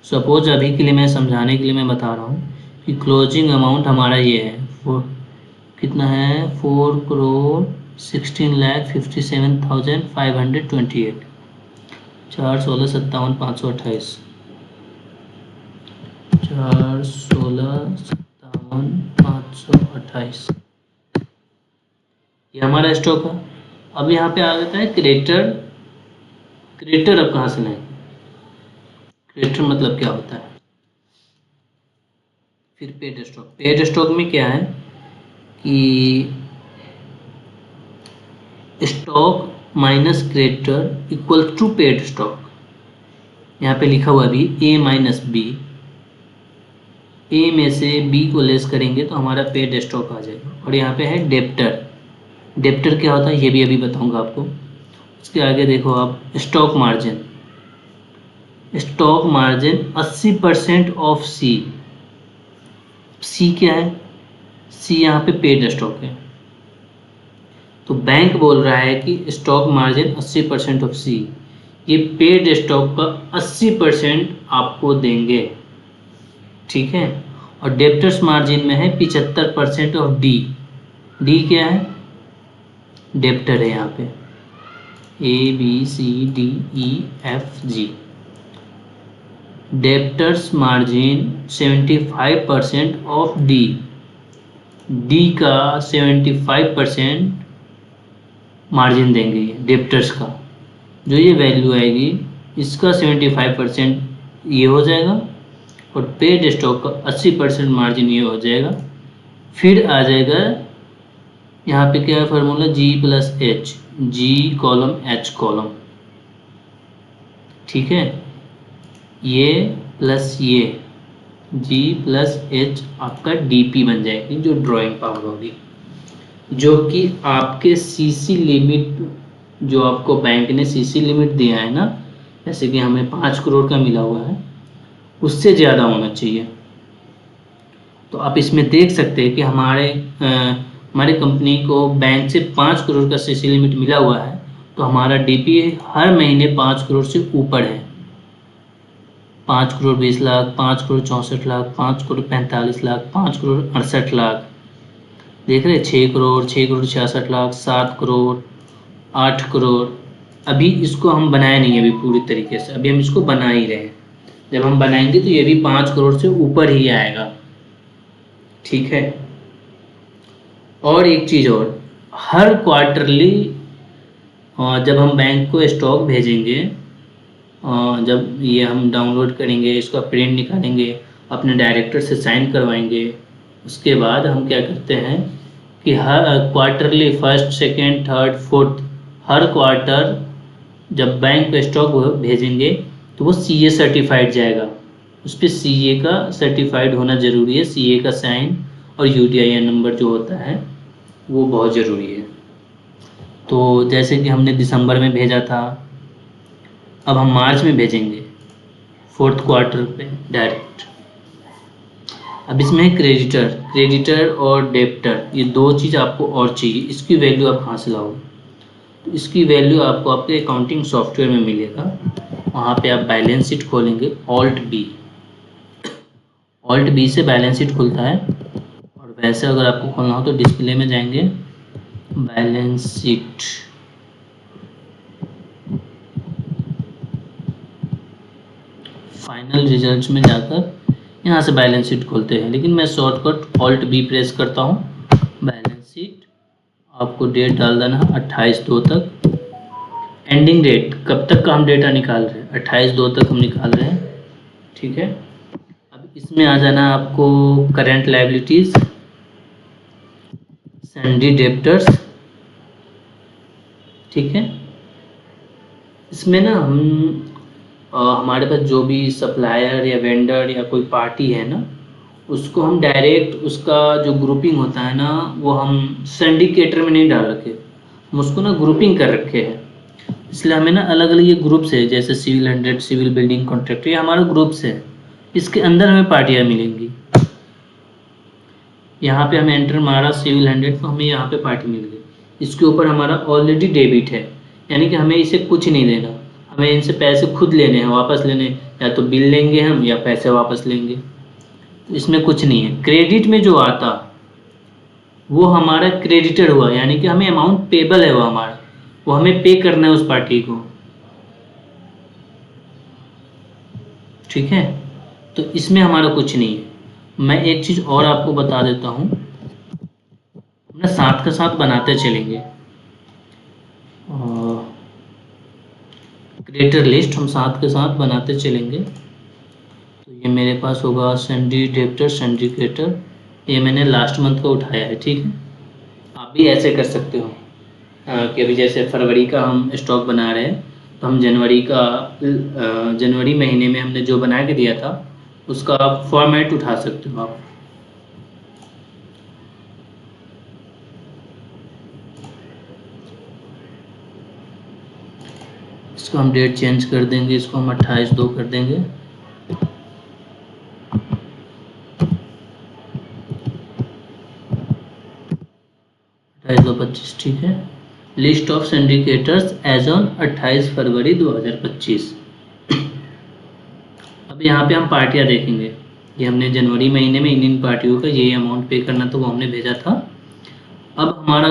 सपोज अभी के लिए मैं समझाने के लिए मैं बता रहा हूँ कि क्लोजिंग अमाउंट हमारा ये है, कितना है 4,16,57,528, 4/16/57/528, 4/16/57/528, ये हमारा स्टॉक है। अब यहाँ पे आ जाता है क्रेडिटर। क्रेडिटर अब कहाँ से लाएंगे, क्रेडिटर मतलब क्या होता है। फिर पेड स्टॉक, पेड स्टॉक में क्या है कि stock minus creditor equal to paid stock. यहाँ पे लिखा हुआ भी ए माइनस बी, ए में से बी को लेस करेंगे तो हमारा पेड स्टॉक आ जाएगा। और यहाँ पे है डेप्टर। डेप्टर क्या होता है ये भी अभी बताऊंगा आपको। उसके आगे देखो आप, stock margin. Stock margin 80% of C, C क्या है? सी यहाँ पे पेड स्टॉक है। तो बैंक बोल रहा है कि स्टॉक मार्जिन 80% ऑफ सी, ये पेड स्टॉक का 80% आपको देंगे, ठीक है। और डेप्टर्स मार्जिन में है 75% ऑफ डी। डी क्या है? डेप्टर है यहाँ पे, A B C D E F G. Debtors margin 75% of D, D का 75% मार्जिन देंगे डेप्टर्स का। जो ये वैल्यू आएगी इसका 75% ये हो जाएगा और पेड स्टॉक का 80% मार्जिन ये हो जाएगा। फिर आ जाएगा यहाँ पे क्या है फार्मूला, जी plus H, G column H column, ठीक है। ये प्लस ये जी प्लस एच आपका डीपी बन जाएगी, जो ड्राइंग पावर होगी, जो कि आपके सीसी लिमिट, जो आपको बैंक ने सीसी लिमिट दिया है ना, जैसे कि हमें 5 करोड़ का मिला हुआ है, उससे ज़्यादा होना चाहिए। तो आप इसमें देख सकते हैं कि हमारे कंपनी को बैंक से 5 करोड़ का सीसी लिमिट मिला हुआ है, तो हमारा डीपी हर महीने 5 करोड़ से ऊपर है। 5 करोड़ 20 लाख, 5 करोड़ 64 लाख, 5 करोड़ 45 लाख, 5 करोड़ 68 लाख, देख रहे हैं, 6 करोड़, 6 करोड़ 66 लाख, 7 करोड़, 8 करोड़। अभी इसको हम बनाए नहीं अभी पूरी तरीके से, अभी हम इसको बना ही रहे हैं। जब हम बनाएंगे तो ये भी 5 करोड़ से ऊपर ही आएगा, ठीक है। और एक चीज़ और, हर क्वार्टरली जब हम बैंक को स्टॉक भेजेंगे, जब ये हम डाउनलोड करेंगे, इसका प्रिंट निकालेंगे, अपने डायरेक्टर से साइन करवाएंगे, उसके बाद हम क्या करते हैं कि हर quarterly, first second third fourth, हर क्वार्टर जब बैंक को स्टॉक भेजेंगे तो वो सीए सर्टिफाइड जाएगा, उस पर सीए का सर्टिफाइड होना ज़रूरी है, सीए का साइन और यूडीआईएन नंबर जो होता है वो बहुत ज़रूरी है। तो जैसे कि हमने दिसंबर में भेजा था, अब हम मार्च में भेजेंगे, फोर्थ क्वार्टर पे डायरेक्ट। अब इसमें है क्रेडिटर और डेप्टर, ये दो चीज़ आपको और चाहिए। इसकी वैल्यू आप कहाँ से लाओगे? तो इसकी वैल्यू आपको आपके अकाउंटिंग सॉफ्टवेयर में मिलेगा, वहाँ पे आप बैलेंस शीट खोलेंगे, ऑल्ट बी से बैलेंस शीट खुलता है। और वैसे अगर आपको खोलना हो तो डिस्प्ले में जाएंगे, बैलेंस शीट, फाइनल रिजल्ट्स में जाकर यहाँ से बैलेंस शीट खोलते हैं, लेकिन मैं शॉर्टकट ऑल्ट बी प्रेस करता हूँ। बैलेंस शीट, आपको डेट डाल देना है 28/2 तक। एंडिंग डेट, कब तक का हम डेटा निकाल रहे हैं? 28/2 तक हम निकाल रहे हैं, ठीक है। अब इसमें आ जाना आपको करेंट लायबिलिटीज, सैंडी डेप्टर्स, ठीक है। इसमें ना हम हमारे पास जो भी सप्लायर या वेंडर या कोई पार्टी है ना, उसको हम डायरेक्ट, उसका जो ग्रुपिंग होता है ना, वो हम सिंडिकेटर में नहीं डाल रखे, हम उसको ना ग्रुपिंग कर रखे हैं। इसलिए हमें ना अलग अलग ये ग्रुप्स है, जैसे सिविल 100, सिविल बिल्डिंग कॉन्ट्रैक्टर, ये हमारा ग्रुप्स है, इसके अंदर हमें पार्टियाँ मिलेंगी। यहाँ पे हमें एंटर मारा सिविल 100, तो हमें यहाँ पे पार्टी मिल गई। इसके ऊपर हमारा ऑलरेडी डेबिट है, यानी कि हमें इसे कुछ नहीं देना, हमें इनसे पैसे खुद लेने हैं, वापस लेने, या तो बिल लेंगे हम या पैसे वापस लेंगे, तो इसमें कुछ नहीं है। क्रेडिट में जो आता वो हमारा क्रेडिटर हुआ, यानी कि हमें अमाउंट पेबल है, वो हमारा, वो हमें पे करना है उस पार्टी को, ठीक है। तो इसमें हमारा कुछ नहीं है। मैं एक चीज़ और आपको बता देता हूँ, हम साथ के साथ बनाते चलेंगे, क्रेडिटर लिस्ट हम साथ के साथ बनाते चलेंगे। तो ये मेरे पास होगा सैंडी डेप्टर, सैंडी क्रेडिटर, ये मैंने लास्ट मंथ का उठाया है, ठीक है। आप भी ऐसे कर सकते हो कि अभी जैसे फरवरी का हम स्टॉक बना रहे हैं, तो हम जनवरी महीने में हमने जो बना के दिया था उसका आप फॉर्मेट उठा सकते हो आप। इसको हम डेट चेंज कर देंगे, इसको हम 28/2 कर देंगे। 2025, ठीक है। List of sundry debtors as on 28 February 2025। अब यहाँ पे हम पार्टियाँ देखेंगे। ये हमने जनवरी महीने में इन पार्टियों का ये अमाउंट पे करना था, वो हमने भेजा था। अब हमारा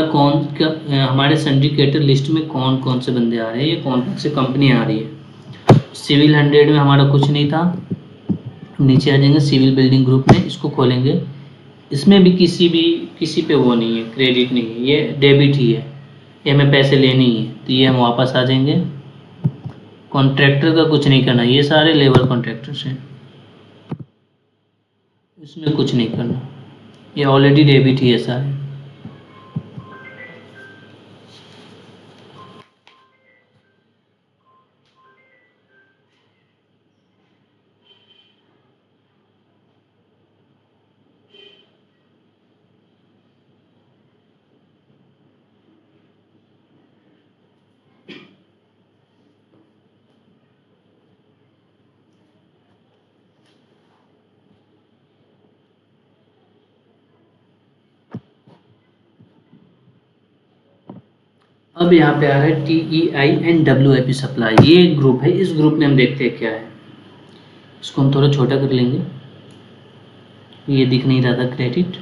हमारे सिंडिकेटर लिस्ट में कौन कौन से बंदे आ रहे हैं, ये कौन कौन से कंपनी आ रही है। सिविल 100 में हमारा कुछ नहीं था। नीचे आ जाएंगे सिविल बिल्डिंग ग्रुप में, इसको खोलेंगे। इसमें भी किसी पे वो नहीं है, क्रेडिट नहीं है, ये डेबिट ही है, ये हमें पैसे लेने ही है। तो ये हम वापस आ जाएंगे। कॉन्ट्रैक्टर का कुछ नहीं करना, ये सारे लेबर कॉन्ट्रैक्टर्स हैं, इसमें कुछ नहीं करना, ये ऑलरेडी डेबिट ही है सारे। अब यहाँ पे आ रहा है TEI&WIP सप्लाई, ये एक ग्रुप है। इस ग्रुप में हम देखते हैं क्या है। इसको हम थोड़ा छोटा कर लेंगे, ये दिख नहीं रहा था क्रेडिट।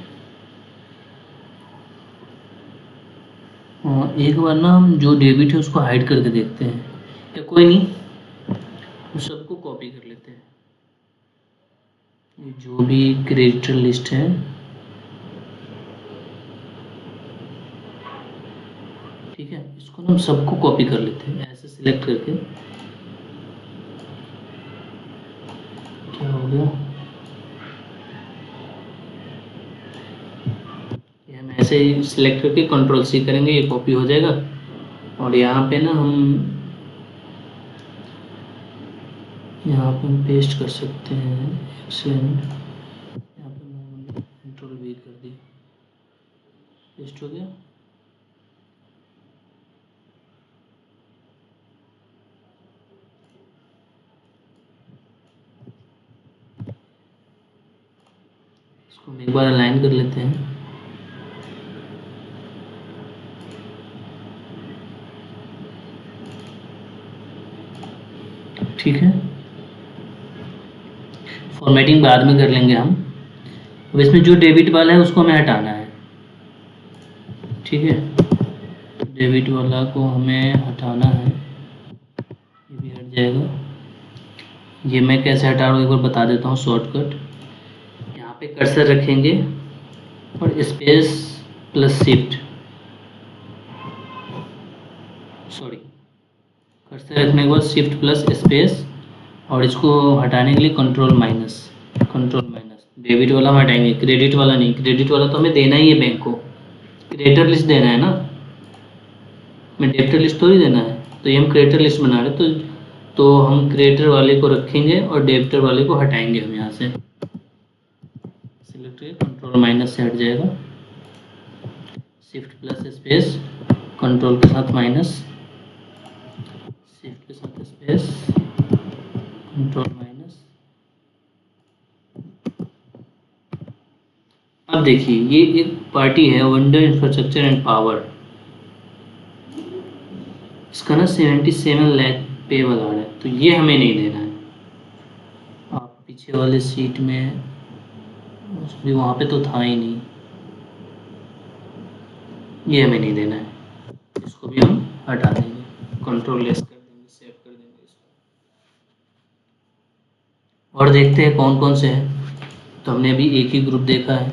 और एक बार ना हम जो डेबिट है उसको हाइड करके देखते हैं, या कोई नहीं, तो सबको कॉपी कर लेते हैं। ये जो भी क्रेडिटर लिस्ट है, ठीक है, इसको ना हम सबको कॉपी कर लेते हैं ऐसे सिलेक्ट करके। क्या हो गया, ये हम ऐसे ही सिलेक्ट करके Ctrl+C करेंगे, ये कॉपी हो जाएगा। और यहाँ पे ना हम पेस्ट कर सकते हैं, एक्सेंट, यहाँ पे Ctrl+V कर दिया, पेस्ट हो गया। इसको हम एक बार अलाइन कर लेते हैं। ठीक है, फॉर्मेटिंग बाद में कर लेंगे हम। अब इसमें जो डेबिट वाला है उसको हमें हटाना है, ठीक है, डेबिट वाला को हमें हटाना है, ये भी हट जाएगा। ये मैं कैसे हटा रहा हूँ एक बार बता देता हूँ शॉर्टकट। यहाँ पे कर्सर रखेंगे और space plus shift, sorry, cursor रखने के बाद शिफ्ट प्लस स्पेस, और इसको हटाने के लिए कंट्रोल माइनस। डेबिट वाला हम हटाएंगे, क्रेडिट वाला नहीं। क्रेडिट वाला तो हमें देना ही है बैंक को, क्रेडिटर लिस्ट देना है ना, मैं डेबिटर लिस्ट थोड़ी देना है। तो ये हम क्रेडिटर लिस्ट बना रहे, तो हम क्रेडिटर वाले को रखेंगे और डेबिटर वाले को हटाएंगे। हम यहाँ से सिलेक्ट करके कंट्रोल माइनस से हट जाएगा, शिफ्ट प्लस स्पेस, कंट्रोल के साथ माइनस, शिफ्ट के साथ स्पेस, कंट्रोल माइनस। अब देखिए, ये एक पार्टी है वंडर इंफ्रास्ट्रक्चर एंड पावर, इसका ना 77 लाख पेबल आ रहा है, तो ये हमें नहीं देना है। आप पीछे वाले सीट में भी, वहाँ पे तो था ही नहीं, ये हमें नहीं देना है, इसको भी हम हटा देंगे, कंट्रोल लेस कर देंगे, सेव कर देंगे इसको। और देखते हैं कौन कौन से हैं। तो हमने अभी एक ही ग्रुप देखा है।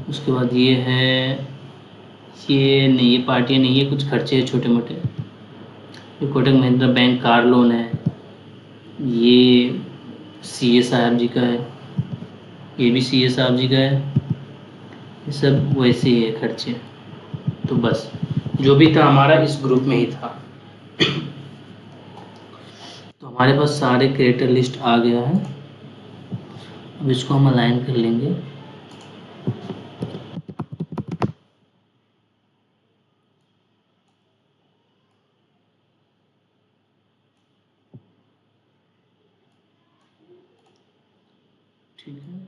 उसके बाद ये है, ये नहीं, ये पार्टियाँ नहीं है, कुछ खर्चे हैं छोटे मोटे। ये Kotak Mahindra bank car loan है, ये CA साहब जी का है, ये भी CA साहब जी का है, ये सब वैसे ही है खर्चे। तो बस जो भी था हमारा इस ग्रुप में ही था। तो हमारे पास सारे क्रिएटर लिस्ट आ गया है। अब इसको हम अलाइन कर लेंगे। ठीक है,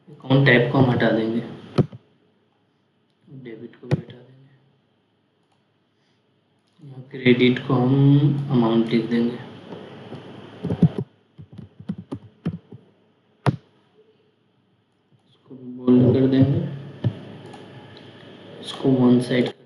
अकाउंट टाइप को हम हटा देंगे, डेबिट को भी हटा देंगे, यहाँ क्रेडिट को हम अमाउंट लिख देंगे। इसको भी बोल्ड कर देंगे, इसको वन साइड कर देंगे।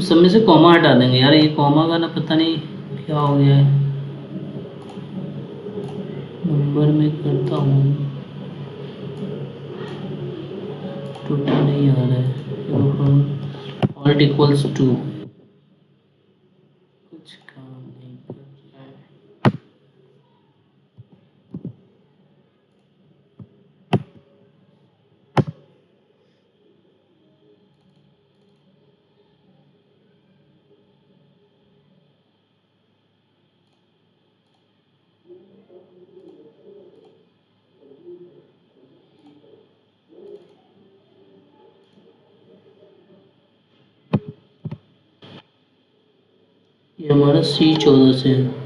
सब में से कॉमा हटा देंगे यार, ये कॉमा का ना पता नहीं क्या हो गया है। नंबर में करता हूँ, टोटल नहीं आ रहा है, ऑल्ट इक्वल्स टू, कुछ काम नहीं कर रहा है। ये हमारा C14 से है।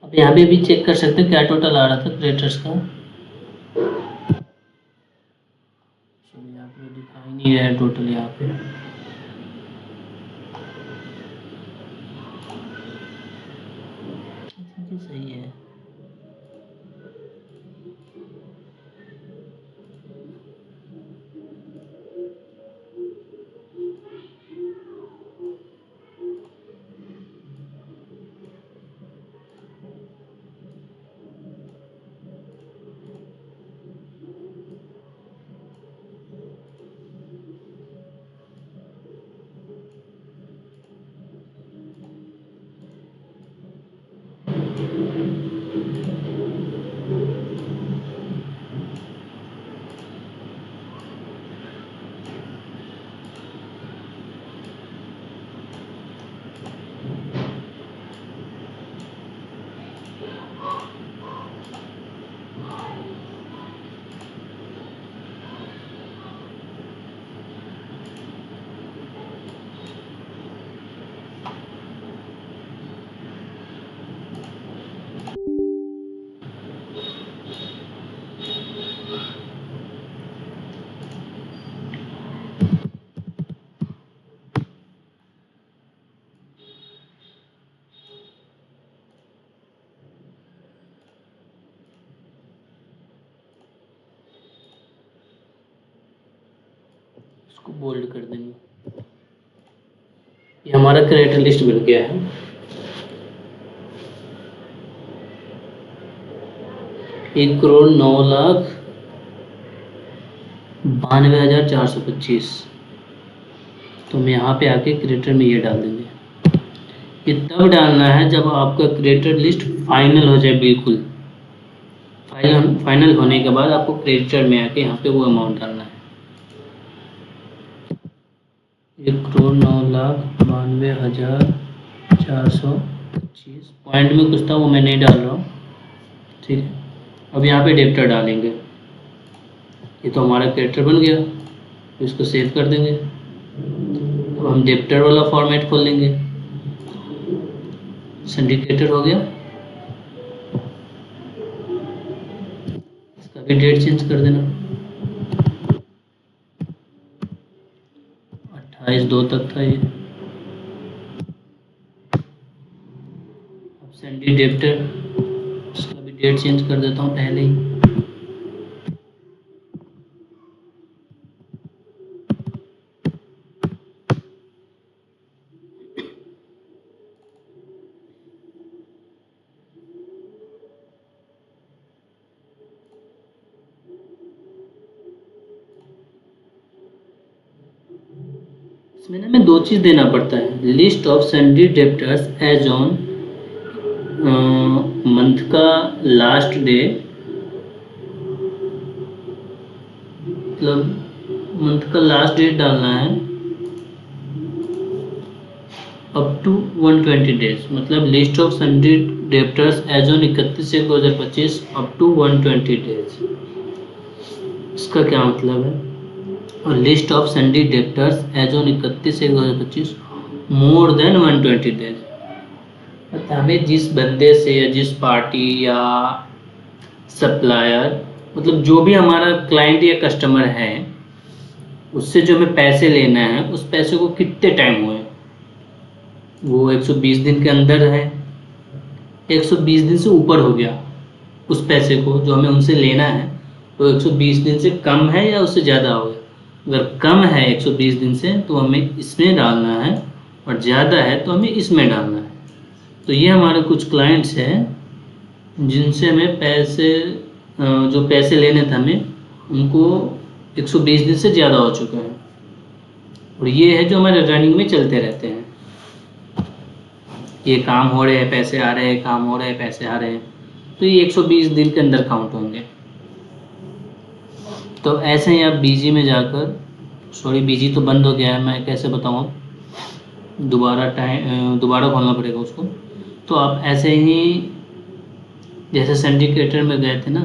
अब यहाँ पे भी चेक कर सकते हैं क्या टोटल आ रहा था क्रिएटर्स का। चलिए यहाँ पे दिखाई नहीं रहा है टोटल, यहाँ पे सही है। इसको बोल्ड कर देंगे। ये हमारा क्रिएटर लिस्ट बन गया है। 1,09,92,425। तो हम यहाँ पे आके क्रिएटर में ये डाल देंगे। ये तब डालना है जब आपका क्रिएटर लिस्ट फाइनल हो जाए, बिल्कुल फाइनल होने के बाद आपको क्रिएटर में आके यहाँ पे वो अमाउंट डालना है। 1,09,92,425। 425 पॉइंट में कुछ था वो मैं नहीं डाल रहा हूँ, ठीक है। अब यहाँ पे डेप्टर डालेंगे, ये तो हमारा कैरेक्टर बन गया, तो इसको सेव कर देंगे। अब हम डेप्टर वाला फॉर्मेट खोल लेंगे, सिंडिकेटर हो गया, इसका भी डेट चेंज कर देना, 28/2 तक था ये। अब सैंडी डेप्टर, इसका भी डेट चेंज कर देता हूँ पहले ही। इसमें ना हमें 2 चीज़ देना पड़ता है, list of sundry debtors as on month का लास्ट डे, मतलब मंथ का लास्ट डेट डालना है अप टू 120 डेज, मतलब list of sundry debtors as on 31/1/2025 up to 120 days. इसका क्या मतलब है? और list of sundry debtors as on 31/1/2025 more than 120 days, मतलब हमें जिस बंदे से या जिस पार्टी या सप्लायर, मतलब जो भी हमारा क्लाइंट या कस्टमर है, उससे जो हमें पैसे लेना है, उस पैसे को कितने टाइम हुए, वो 120 दिन के अंदर है, 120 दिन से ऊपर हो गया, उस पैसे को जो हमें उनसे लेना है तो 120 दिन से कम है या उससे ज़्यादा हो गया। अगर कम है 120 दिन से तो हमें इसमें डालना है, और ज़्यादा है तो हमें इसमें डालना है। तो ये हमारे कुछ क्लाइंट्स हैं जिनसे हमें पैसे, जो पैसे लेने थे हमें, उनको 120 दिन से ज़्यादा हो चुके हैं, और ये है जो हमारे रनिंग में चलते रहते हैं। ये काम हो रहे हैं, पैसे आ रहे हैं, काम हो रहे हैं, पैसे आ रहे हैं, तो ये 120 दिन के अंदर काउंट होंगे। तो ऐसे ही आप बीजी में जाकर, सॉरी बीजी तो बंद हो गया है, मैं कैसे बताऊँ, दोबारा खोलना पड़ेगा उसको। तो आप ऐसे ही जैसे सिंडिकेटर में गए थे ना,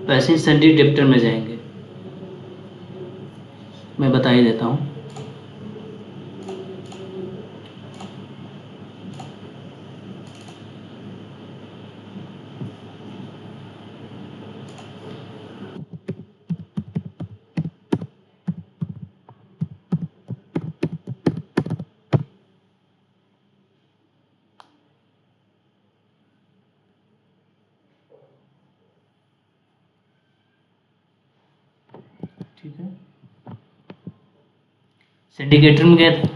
वैसे ही सैंडी डेप्टर में जाएंगे, मैं बता ही देता हूँ। ठीक है, सिंडिकेटर में गए थे,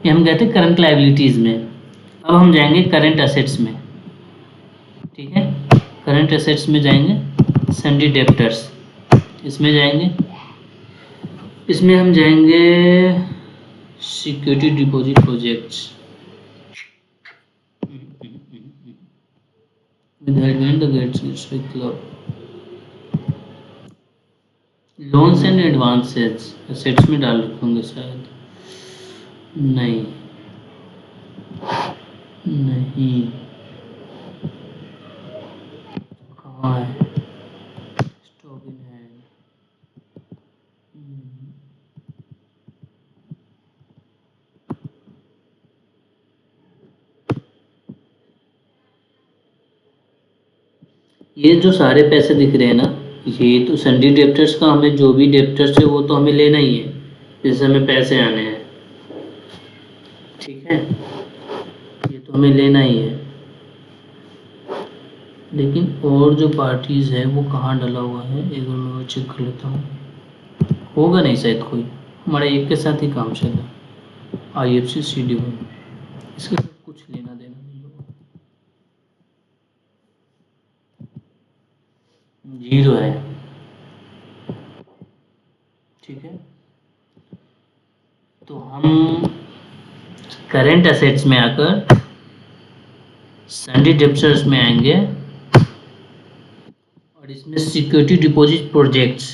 ये हम गए थे करंट लायबिलिटीज़ में। अब हम जाएंगे करंट एसेट्स में, ठीक है। करंट एसेट्स में जाएंगे, सैंडी डेप्टर्स, इसमें जाएंगे, इसमें हम जाएंगे security deposit projects, loans and advances assets में डाल रखूँगे शायद, नहीं नहीं, कहाँ है, स्टॉक इन हैंड, ये जो सारे पैसे दिख रहे हैं ना, ये तो सैंडी डेप्टर्स का, हमें जो भी डेप्टर्स है वो तो हमें लेना ही है, जिससे हमें पैसे आने हैं, ठीक है, ये तो हमें लेना ही है। लेकिन और जो पार्टीज़ है वो कहाँ डला हुआ है, एक बार मैं चेक कर लेता हूँ, होगा नहीं शायद कोई, हमारा एक के साथ ही काम चला, IFC CD1, इसके साथ कुछ लेना देना नहीं होगा, 0 है, ठीक है। तो हम करंट एसेट्स में आकर सैंडी डेप्टर्स में आएंगे, और इसमें सिक्योरिटी डिपॉजिट प्रोजेक्ट्स,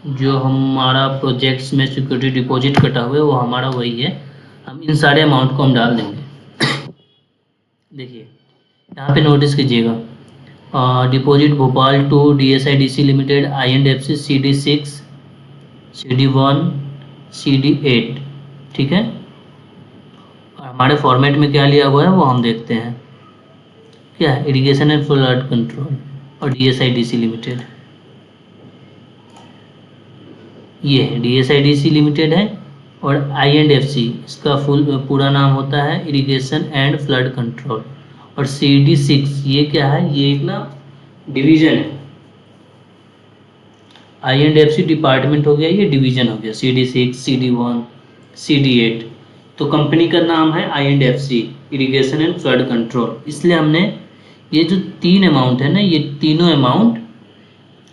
जो हमारा प्रोजेक्ट्स में सिक्योरिटी डिपॉजिट कटा हुआ है वो हमारा वही है, हम इन सारे अमाउंट को हम डाल देंगे। देखिए यहाँ पे नोटिस कीजिएगा, deposit Bhopal to DSIDC limited INFC CD6 CD1 CD8, ठीक है। और हमारे फॉर्मेट में क्या लिया हुआ है वो हम देखते हैं, क्या है, इरिगेशन एंड फ्लड कंट्रोल और DSIDC लिमिटेड। ये है DSIDC लिमिटेड है, और INFC इसका पूरा नाम होता है इरिगेशन एंड फ्लड कंट्रोल। और CD6 ये क्या है, ये एक ना डिवीजन है। INFC डिपार्टमेंट हो गया, ये डिवीजन हो गया। CD6 CD1 CD8, तो कंपनी का नाम है INFC irrigation and flood control. इसलिए हमने ये जो 3 अमाउंट है ना, ये तीनों अमाउंट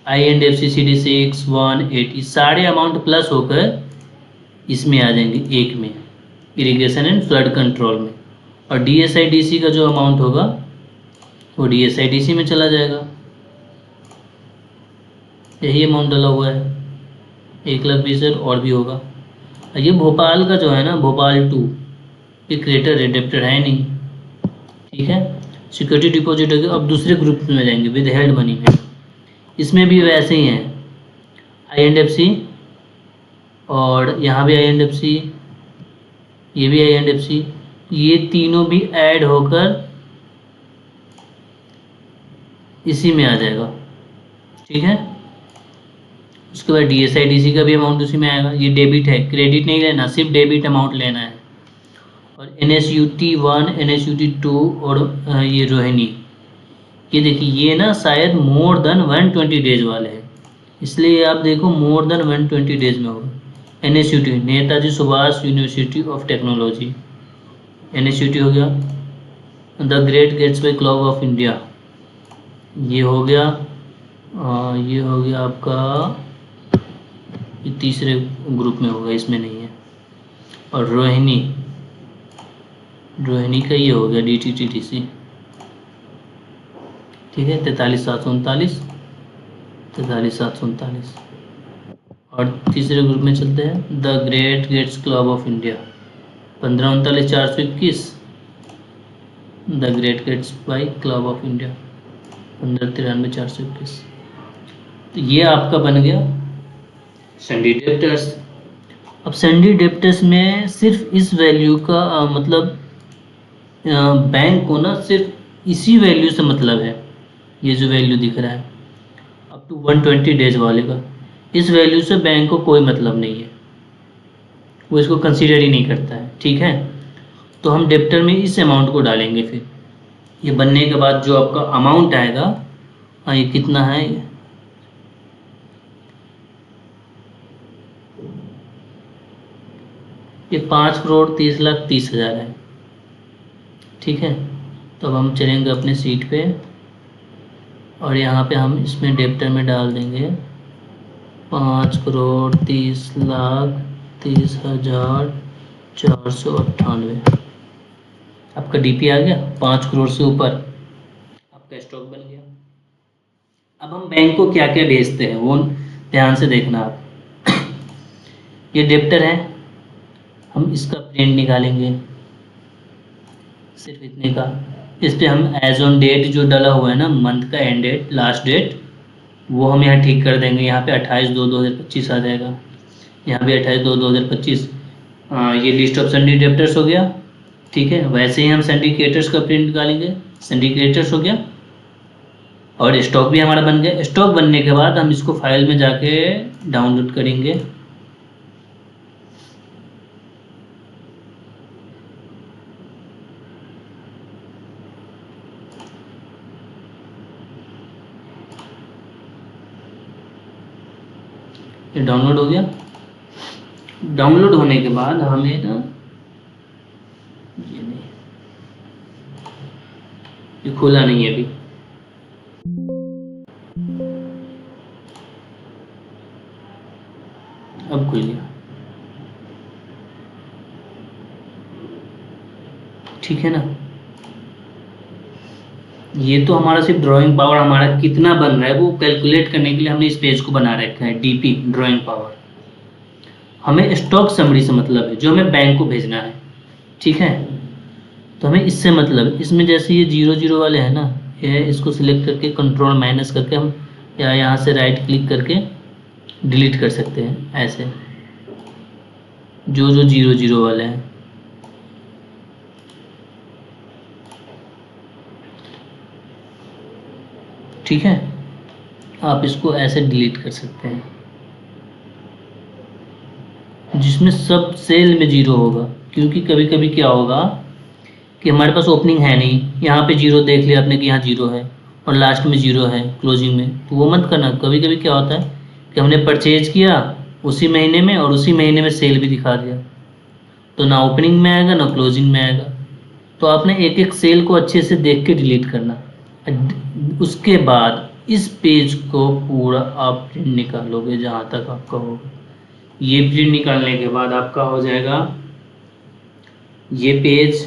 INFC CD6 1 8 ये सारे अमाउंट प्लस होकर इसमें आ जाएंगे एक में, इरिगेशन एंड फ्लड कंट्रोल में। और DSIDC का जो अमाउंट होगा वो DSIDC में चला जाएगा। यही अमाउंट डाला हुआ है, 1,20,000 और भी होगा। ये भोपाल का जो है ना, भोपाल 2, ये क्रेडिटर रिडेप्टर है नहीं, ठीक है। सिक्योरिटी डिपॉजिट हो गया। अब दूसरे ग्रुप में जाएंगे, विद हेल्ड मनी में। इसमें भी वैसे ही है, INFC और यहाँ भी INFC, ये भी INFC, ये तीनों भी ऐड होकर इसी में आ जाएगा, ठीक है। उसके बाद DSIDC का भी अमाउंट उसी में आएगा। ये डेबिट है, क्रेडिट नहीं लेना, सिर्फ डेबिट अमाउंट लेना है। और NSUT 1 NSUT 2 और ये रोहिणी, ये देखिए ये ना शायद मोर देन 120 डेज वाले हैं, इसलिए आप देखो मोर देन 120 डेज में होगा। NSUT Netaji Subhash university of technology, NSUT हो गया। The great gateway club of India, ये हो गया। ये हो गया आपका, ये तीसरे ग्रुप में होगा, इसमें नहीं है। और रोहिणी का ये हो गया DTTTC, ठीक है, 43,739 43,739। और तीसरे ग्रुप में चलते हैं, the great gates club of India, 15,39,421। The great gates by club of India, 15,93,421। तो ये आपका बन गया सन्डी डेप्टर्स। अब सन्डी डेप्टर्स में सिर्फ इस वैल्यू का मतलब बैंक को ना सिर्फ इसी वैल्यू से मतलब है। ये जो वैल्यू दिख रहा है अप टू 120 डेज वाले का, इस वैल्यू से बैंक को कोई मतलब नहीं है, वो इसको कंसीडर ही नहीं करता है, ठीक है। तो हम डेप्टर में इस अमाउंट को डालेंगे। फिर ये बनने के बाद जो आपका अमाउंट आएगा, ये कितना है, ये 5,30,30,000 है, ठीक है। तो अब हम चलेंगे अपने सीट पे और यहाँ पे हम इसमें डेप्टर में डाल देंगे 5,30,30,498। आपका DP आ गया 5 करोड़ से ऊपर, आपका स्टॉक बन गया। अब हम बैंक को क्या क्या भेजते हैं वो ध्यान से देखना आप। ये डेप्टर है, हम इसका प्रिंट निकालेंगे सिर्फ इतने का। इस पर हम एज ऑन डेट जो डाला हुआ है ना, मंथ का एंड डेट लास्ट डेट, वो हम यहाँ ठीक कर देंगे। यहाँ पे 28/2/2025 आ जाएगा, यहाँ भी 28/2/2025। ये लिस्ट ऑफ सन्डी डेप्टर्स हो गया, ठीक है। वैसे ही हम सिंडिकेटर्स का प्रिंट निकालेंगे, सिंडिकेटर्स हो गया। और स्टॉक भी हमारा बन गया। स्टॉक बनने के बाद हम इसको फाइल में जाके डाउनलोड करेंगे। ये डाउनलोड हो गया। डाउनलोड होने के बाद हमें ना ये खुला नहीं है अभी, अब खुल गया, ठीक है ना। ये तो हमारा सिर्फ ड्राइंग पावर हमारा कितना बन रहा है वो कैलकुलेट करने के लिए हमने इस पेज को बना रखा है, DP ड्राइंग पावर। हमें स्टॉक समरी से मतलब है, जो हमें बैंक को भेजना है। ठीक है। तो हमें इससे मतलब, इसमें जैसे ये 0 0 वाले हैं ना, ये इसको सिलेक्ट करके कंट्रोल माइनस करके हम या यहाँ से राइट क्लिक करके डिलीट कर सकते हैं ऐसे, जो 0 0 वाले हैं। ठीक है, आप इसको ऐसे डिलीट कर सकते हैं, जिसमें सब सेल में 0 होगा। क्योंकि कभी कभी क्या होगा कि हमारे पास ओपनिंग है नहीं, यहाँ पे 0 देख लिया आपने कि यहाँ 0 है और लास्ट में 0 है क्लोजिंग में, तो वो मत करना। कभी कभी क्या होता है कि हमने परचेज किया उसी महीने में और उसी महीने में सेल भी दिखा दिया, तो ना ओपनिंग में आएगा ना क्लोजिंग में आएगा। तो आपने एक एक सेल को अच्छे से देख के डिलीट करना। उसके बाद इस पेज को पूरा आप प्रिंट निकालोगे जहाँ तक आपका होगा। ये प्रिंट निकालने के बाद आपका हो जाएगा ये पेज,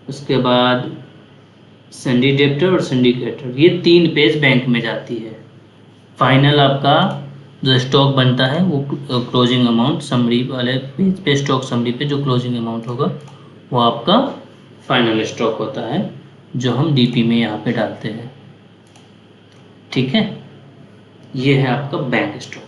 उसके बाद सन्डी डेप्टर और सन्डी क्रेडिटर, ये 3 पेज बैंक में जाती है। फाइनल आपका जो स्टॉक बनता है वो क्लोजिंग अमाउंट समरी वाले पेज पे, स्टॉक समरी पे जो क्लोजिंग अमाउंट होगा वो आपका फाइनल स्टॉक होता है, जो हम डीपी में यहाँ पे डालते हैं। ठीक है, ये है आपका बैंक स्टॉक।